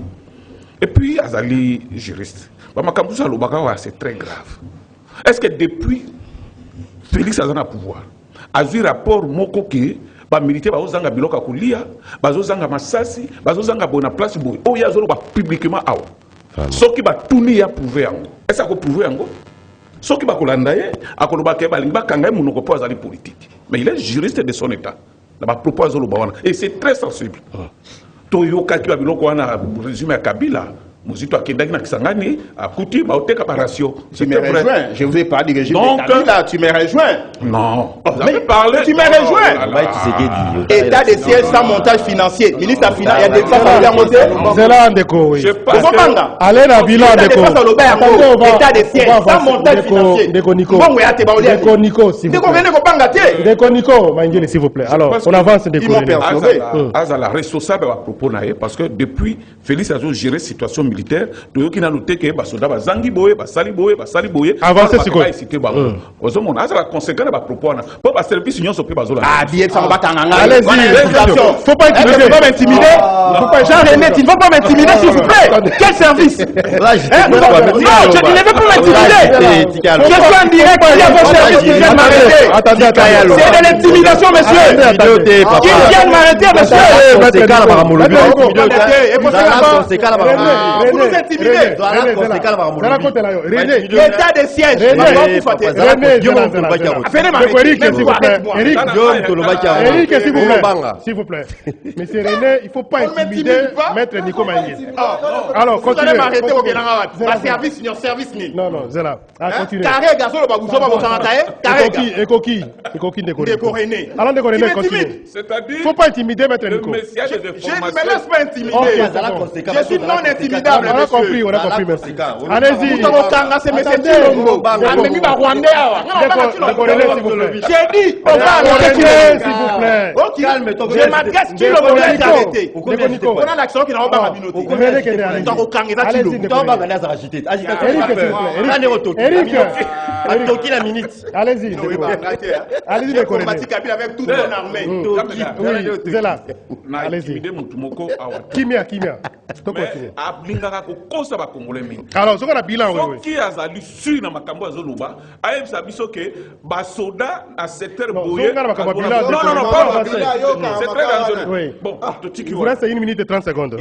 [SPEAKER 2] Et puis, Azali, juriste, c'est très grave. Est-ce que depuis Félix Azana pouvoir, a vu rapport Moko qui ba militaire ba ozanga biloka kulia, ba ozanga masasi, ba ozanga bona place boy. Oh ya zolo ba publiquement awa. Soki ba tuni ya prouver yango. Est-ce que prouver yango? Soki ba kolanda ye, akoloba ke ba lingba kanga munoko po azali politique. Mais il est juriste de son état. La ba propose zolo ba wana et c'est très sensible. Toyoka ki babiloko wana résumé à Kabila muzito akendaki na Kisangani akuti baoteka baratio.
[SPEAKER 4] Tu me rejoins. Je vous ai parlé du régime de Kabila, tu me rejoins.
[SPEAKER 2] Non.
[SPEAKER 4] Mais parlé, tu me rejoins. État de siège sans montage financier. Ministre des Finances, il y a des fois ça vient
[SPEAKER 1] C'est là Ndeko.
[SPEAKER 2] Je passe.
[SPEAKER 1] Allez na bilan Ndeko.
[SPEAKER 4] État de siège sans montage financier.
[SPEAKER 1] Ndeko Nico.
[SPEAKER 4] Bon ya te ba olia.
[SPEAKER 1] Ndeko Nico s'il vous plaît.
[SPEAKER 4] Ndeko venez ko panga te.
[SPEAKER 1] Ndeko Nico, Mangeli s'il vous plaît. Alors, on avance Ndeko.
[SPEAKER 2] Azala responsable à propos naé parce que depuis Félix a géré situation militaire, toyoki na noté que basoda bazangi boye, basali boye.
[SPEAKER 1] Avancez c'est quoi?
[SPEAKER 2] Ozo mon azala conséquent ba propos na. Pour ba service union sopi bazola.
[SPEAKER 4] Ah, billet ça va tanganga.
[SPEAKER 1] Allez-y. Faut pas intimider.
[SPEAKER 4] Faut pas m'intimider. Jean-René, tu ne vas pas m'intimider s'il vous plaît. Quel service? Non, je ne veux pas m'intimider. Je suis en direct, il y a vos services qui viennent m'arrêter.
[SPEAKER 1] Attendez.
[SPEAKER 4] C'est de l'intimidation, monsieur. Qui viennent m'arrêter, monsieur. Vous nous intimidez. État de siège.
[SPEAKER 1] Eric, s'il vous plaît. Monsieur René, il ne faut pas intimider Maître Nico Maïngé. Alors, continuez. Non, Zela. Continuez.
[SPEAKER 4] Carré, garçon, le babouzo, carré.
[SPEAKER 1] Ekoki Ndeko René. Alors, Ndeko René, continue. Il ne faut pas intimider Maître Nico.
[SPEAKER 4] Je ne me laisse pas intimider. Je suis non intimidable.
[SPEAKER 1] On a compris, merci. Allez-y.
[SPEAKER 4] J'ai dit, on va
[SPEAKER 1] arrêter, s'il vous plaît.
[SPEAKER 4] Calme-toi. Je m'adresse qui le voulait arrêter. On a l'action qui n'a pas ma binoté.
[SPEAKER 1] Allez-y. Allez-y, Ndeko René.
[SPEAKER 4] Avec toute mon armée.
[SPEAKER 1] Oui, Zela. Allez-y. Kimia. Alors, ce qu'on a bilan, oui.
[SPEAKER 2] Qui a salué sur na makambo azoluba, a sabiso que basoda à secteur boye. Non, pas c'est très dangereux. Bon,
[SPEAKER 1] il vous reste 1 minute et 30 secondes.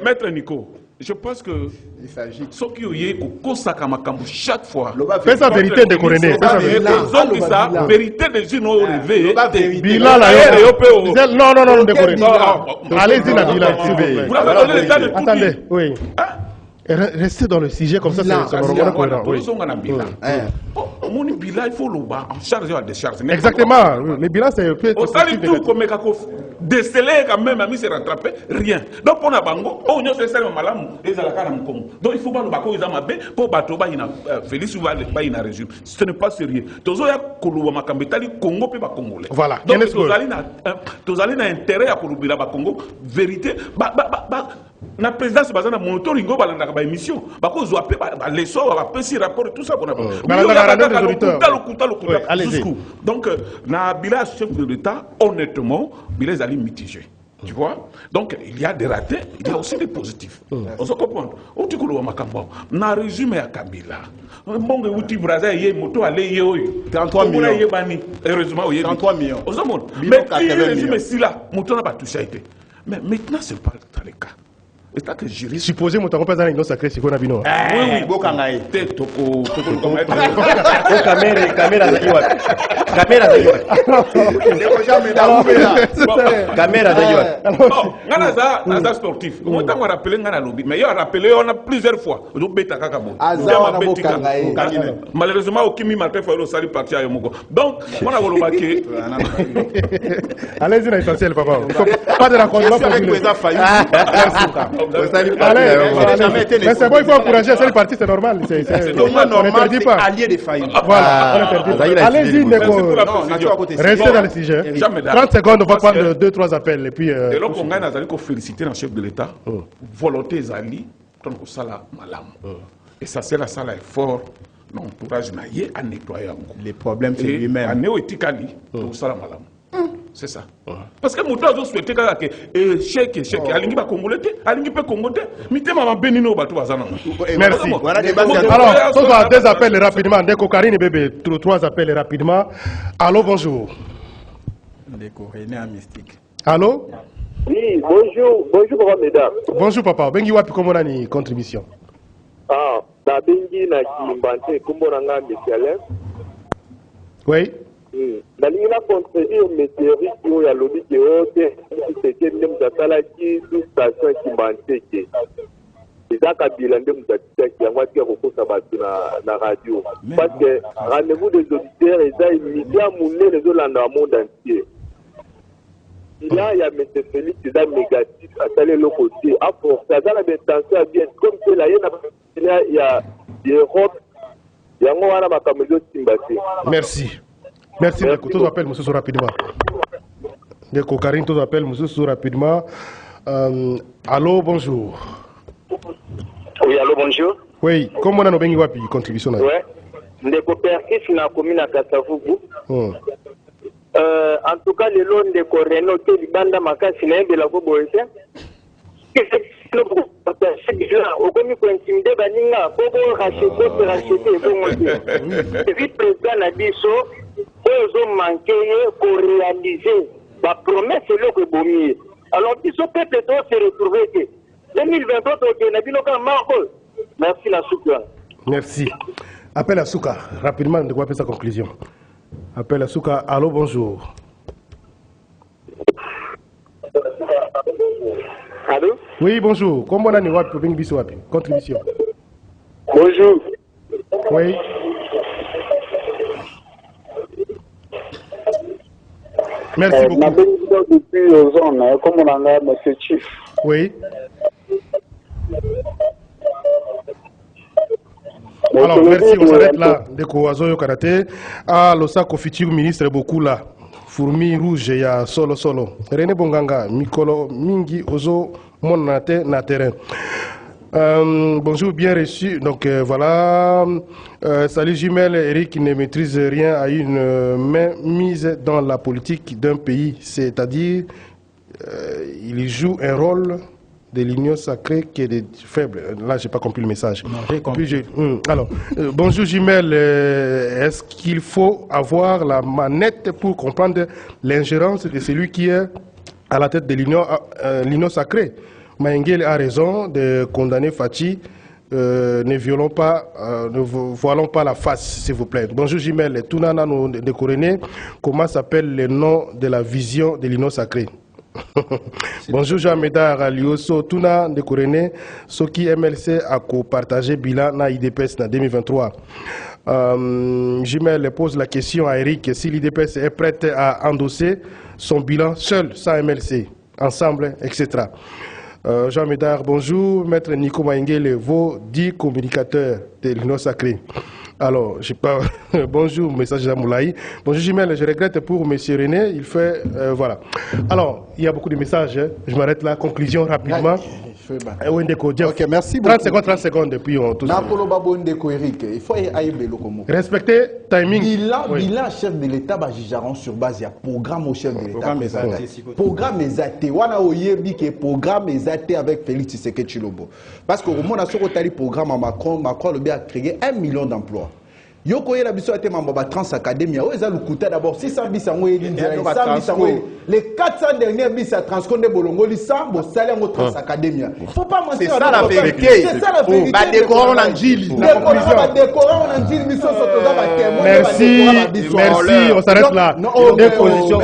[SPEAKER 2] Maître Nico, je pense que ce qui est au chaque fois.
[SPEAKER 1] Fais sa vérité de René.
[SPEAKER 2] Ça, vérité des unes au réveil.
[SPEAKER 1] Bilan là. Non, de René. Allez-y, la bilan, s'il vous plaît.
[SPEAKER 2] Vous avez donné l'état de tout.
[SPEAKER 1] Attendez, oui. Restez dans le sujet comme ça, c'est normalement cohérent.
[SPEAKER 2] Mon bilan, il faut le bas en charge et en décharge.
[SPEAKER 1] Exactement. Le bilan, c'est peut-être.
[SPEAKER 2] On s'allie tout comme déceler quand même, à mi se rattraper, rien. Donc, on a bango, on a fait ça, malam, et à la canne Congo. Donc, il faut pas le bako, ils ont mabé, pour Batoba, il a Félix ou il a résumé. Ce n'est pas sérieux. Tozo ya Koulouba Makambetali, Congo, puis Congolais.
[SPEAKER 1] Voilà.
[SPEAKER 2] Donc, Tozali n'a intérêt à Kouloubila Congo, vérité, la présidence basée sur mon toringo balanda ba émission bako zo apé ba leçon ba petit rapport tout ça qu'on a
[SPEAKER 1] allez-y.
[SPEAKER 2] Donc na bilan chef de l'État honnêtement bilan ali mitigé Tu vois? Donc, il y a des ratés, il y a aussi des positifs. On se comprend. On dit que l'on a résumé à Kabila. Bon, outil Brazil, il y a moto allé, il y a
[SPEAKER 4] 33 millions.
[SPEAKER 2] Heureusement, il y a
[SPEAKER 4] 33 millions.
[SPEAKER 2] Mais qui résume si là, moto n'a pas touché. Mais maintenant, ce n'est pas le cas. C'est ça que je
[SPEAKER 1] supposé mon temps pas dans sacré si on a bino.
[SPEAKER 4] Oui, bokangai.
[SPEAKER 3] Caméra
[SPEAKER 2] Caméra sportif. Moi, t'as rappelé ngana lobby, mais il a rappelé on a plusieurs fois. Je bêta kakabo. Malheureusement, au Kimi Martin faut le salut parti à Yomoko. Donc, on a voulu baquer.
[SPEAKER 1] Allez-y l'essentiel papa. Pas de raccordement pour le. Mais c'est bon, il faut encourager, c'est le parti, c'est normal. C'est
[SPEAKER 4] normal, c'est allié des failles.
[SPEAKER 1] Voilà, allez-y, restez dans le sujet. 30 secondes, on va prendre 2-3 appels. Et puis.
[SPEAKER 2] Et là, on a félicité le chef de l'État, volonté Zali, donc au Sala Malam. Et ça, c'est la salle fort. Non, entourage à nettoyer.
[SPEAKER 4] Les problèmes, c'est lui-même.
[SPEAKER 2] À Néo-Etikali, au Sala Malam. C'est ça. Parce que Mouta a souhaité que chèque, Alingi va congolais, Alingi peut congolais, mais tu m'as béni au bateau.
[SPEAKER 1] Merci. Alors, on va deux appels rapidement. Dès que Karine bébé, 3 appels rapidement. Allô, bonjour. Allô?
[SPEAKER 6] Oui, bonjour. Bonjour, papa, mesdames.
[SPEAKER 1] Bonjour, papa. Bengi wapi comment on a une contribution?
[SPEAKER 6] Ah, la bengi na kimbante, comment on a un
[SPEAKER 1] oui.
[SPEAKER 6] La ligne a contredit au météorite qui a lobby qui est c'était même d'atala qui sous station qui manquait. C'est ça Kabila ndem d'atala qui a moitié recours na radio. Parce que rendez-vous des auditeurs et ça immédiat moulé les autres dans le monde entier. Il y a M. Félix qui est négatif à tel le côté. À force, ça a l'intention à bien comme c'est là il y a l'Europe, il y a un peu de
[SPEAKER 1] merci. Merci beaucoup. Tous appellent Moussou rapidement. D'accord, Karine, tous appellent Moussou rapidement. Allô, bonjour.
[SPEAKER 6] Oui, allô, bonjour.
[SPEAKER 1] Oui, comment on a nos wapi contribution?
[SPEAKER 6] Oui, ndeko perkis na commune à Kasavubu. En tout cas, le long de Coreno, qui est banda makasi na de la Boboise. Au commis pour intimider Baninga, pour racheter, pour président Nabiso. Ils ont manqué pour réaliser la promesse de l'Okobomi. Alors, ils sont peut-être se retrouver. 2023, merci la Souka.
[SPEAKER 1] Merci. Appel à Souka. Rapidement, de quoi faire sa conclusion. Appel à Souka. Allô, bonjour.
[SPEAKER 6] Allô?
[SPEAKER 1] Oui, bonjour. Comment on a une contribution?
[SPEAKER 6] Bonjour.
[SPEAKER 1] Oui. Merci beaucoup.
[SPEAKER 6] Depuis zone, comme on a M. Chief.
[SPEAKER 1] Oui. Alors, merci, on s'arrête là. Deko Azoyo Karate. Ah, l'Osako futur ministre beaucoup là. Fourmi rouge, il y a solo. René Bonganga, Mikolo Mingi, Ozo, mon na terrain. Bonjour, bien reçu. Donc voilà, salut Jumel, Eric qui ne maîtrise rien à une main mise dans la politique d'un pays, c'est-à-dire il joue un rôle de l'union sacrée qui est faible. Là, j'ai pas compris le message. Non, j'ai compris. Alors, bonjour Jumel, est-ce qu'il faut avoir la manette pour comprendre l'ingérence de celui qui est à la tête de l'union sacrée? Maïngel a raison de condamner Fachi. Ne voilons pas la face, s'il vous plaît. Bonjour Jimel, Tounana de Coréné. Comment s'appelle le nom de la vision de l'union sacrée? Bonjour Jean Médard Lioso, Touna de Coréné. Ce qui MLC a partagé bilan na IDPS en 2023. Jimel pose la question à Eric si l'IDPS est prête à endosser son bilan seul, sans MLC, ensemble, etc. Jean Médard, bonjour. Maître Nico Maïngele, vos 10 communicateurs de l'Union sacrée. Alors, je sais pas. Bonjour, message d'Amoulaï. Bonjour Jimel, je regrette pour Monsieur René. Il fait. Voilà. Alors, il y a beaucoup de messages. Hein. Je m'arrête là. Conclusion rapidement.
[SPEAKER 5] Ok, merci beaucoup.
[SPEAKER 1] 30 secondes, depuis on tous.
[SPEAKER 5] Napolo Babo Ndeko Eric, il faut y aller comme
[SPEAKER 1] Respecter timing.
[SPEAKER 5] Bilan chef de l'État, Bajijaron sur base, il y a programme au chef de l'État. Programme Ezate. Wana Oyebi qui est programme Ezate avec Félix Tshisekedi Tshilombo. Parce qu'au moment où on a le programme à Macron a créé 1 million d'emplois. Yoko yela biso ate mamba Trans Academy o eza lukuta d'abord 600 bis en les 400 derniers bis à Transconde Bolongoli sambo salaire au Trans Academy. Faut pas mentir.
[SPEAKER 4] C'est ça la vérité.
[SPEAKER 5] C'est ça la vérité.
[SPEAKER 4] Ba décorant en Angile.
[SPEAKER 5] Décorant en Angile biso sotoza ba témoin.
[SPEAKER 1] Merci, on s'arrête là.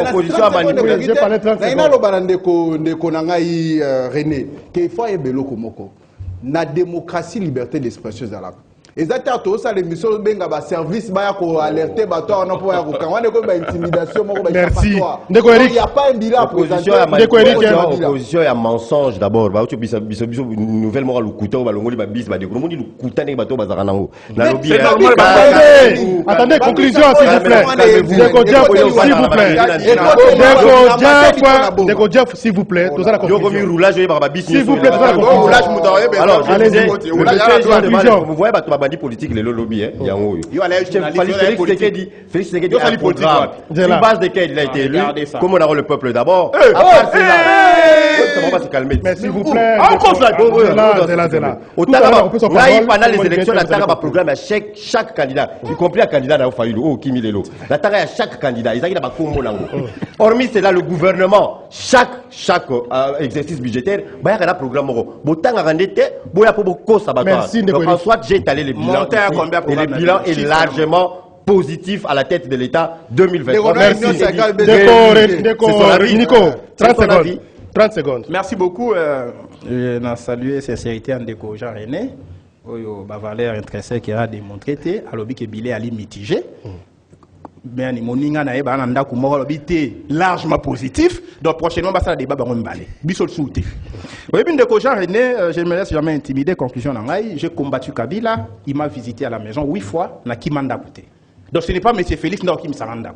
[SPEAKER 3] Opposition à manipuler.
[SPEAKER 1] J'ai parlé 30 secondes.
[SPEAKER 5] Na loba ndeko na ngai René que faut ebelo komoko. Na démocratie liberté d'expression zala. Exactement, ça les missions benga ba service ba ya ko alerter ba toi on peut ya ko quand on est ba intimidation moko ba il y a pas un bilan
[SPEAKER 3] opposition ya mensonge d'abord ba tu biso nouvelle moral lukuta ba longoli ba bis ba de ko mondi lukuta ne ba to ba za kana ho na lobby
[SPEAKER 1] attendez conclusion s'il vous plaît Deko Jeff s'il vous plaît tout ça la conclusion
[SPEAKER 3] roulage ba bis
[SPEAKER 1] s'il vous plaît
[SPEAKER 3] roulage alors allez-y
[SPEAKER 1] vous
[SPEAKER 3] voyez ba bandi politique les lobby hein yango yo Félix Tshisekedi a un programme sur base desquels il a été élu comme on a le peuple d'abord ça va pas se calmer
[SPEAKER 1] mais s'il vous plaît
[SPEAKER 3] encore ça
[SPEAKER 1] là
[SPEAKER 3] pendant les élections la tara ba programme à chaque candidat y compris un candidat na Fayulu oh Kimi Lelo la tara à chaque candidat ils a ba kombo nango hormis cela le gouvernement chaque exercice budgétaire ba ya programme moko botanga rendete boya po boko sabato François j'ai étalé le bilan et le bilan est largement positif à la tête de l'État 2023.
[SPEAKER 1] Merci. Nico, 30 secondes.
[SPEAKER 4] Merci beaucoup. Je salue sincérité en déco Jean René. Valeur intrinsèque qui a démontré alors que Bilé Ali mitigé. Mais moninga na eba nanda ku moko lobité largement positif donc prochainement ba ça débat ba ngombalé bisol souté oui bien de Jean René je ne me laisse jamais intimider conclusion nangai j'ai combattu Kabila il m'a visité à la maison 8 fois na kimanda côté donc ce n'est pas monsieur Félix Ndao qui me saranda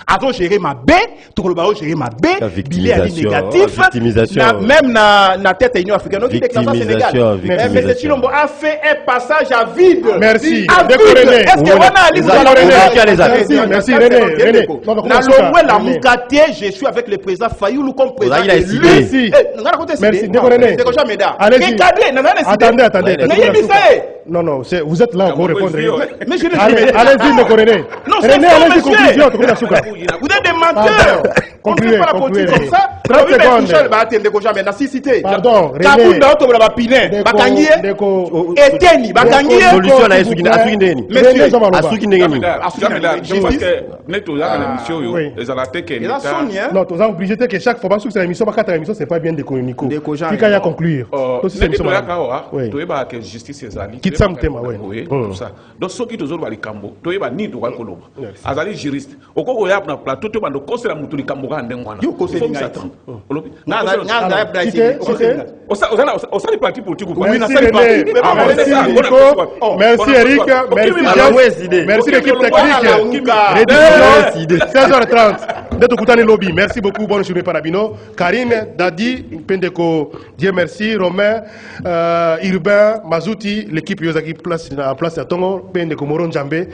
[SPEAKER 4] Azo gérer ma baie, tout le monde gérer ma baie, Bilé Ali négatif, même na tête de l'Union africaine, donc il déclare Sénégal. Mais M. Tshilombo a fait un passage à vide.
[SPEAKER 1] Merci.
[SPEAKER 4] Est-ce que on a
[SPEAKER 1] Merci René.
[SPEAKER 4] Dans la Moukate, je suis avec le président Fayoulou comme président.
[SPEAKER 1] Merci. Merci. Attendez. Non, vous êtes là, vous répondrez. Allez-y, René. René, allez-y, conclusion.
[SPEAKER 4] Vous êtes des menteurs. On ne fait pas la politique comme ça.
[SPEAKER 1] 30 secondes. Pardon, René. Non, tu as obligé que chaque fois que l'émission, c'est pas bien de communiquer. Qui a conclure.
[SPEAKER 2] Justice
[SPEAKER 1] quitte ça thème
[SPEAKER 2] oui ça donc ceux qui toujours bali kambo to yeba ni to koloba azali juriste okoko ya na plateau to bando conseil la mutuli kambo ka ndengwana
[SPEAKER 4] yo conseil nga
[SPEAKER 2] olobi
[SPEAKER 4] nga Brazil
[SPEAKER 2] osa les partis politiques
[SPEAKER 1] merci Eric merci l'équipe technique 16h30 d'être Koutani Lobby merci beaucoup bonne journée Parabino Karine Dadi Pendeko Dieu merci Romain Urbain Mazouti l'équipe Yozaki place à Tongo Pendeko Moron Djambé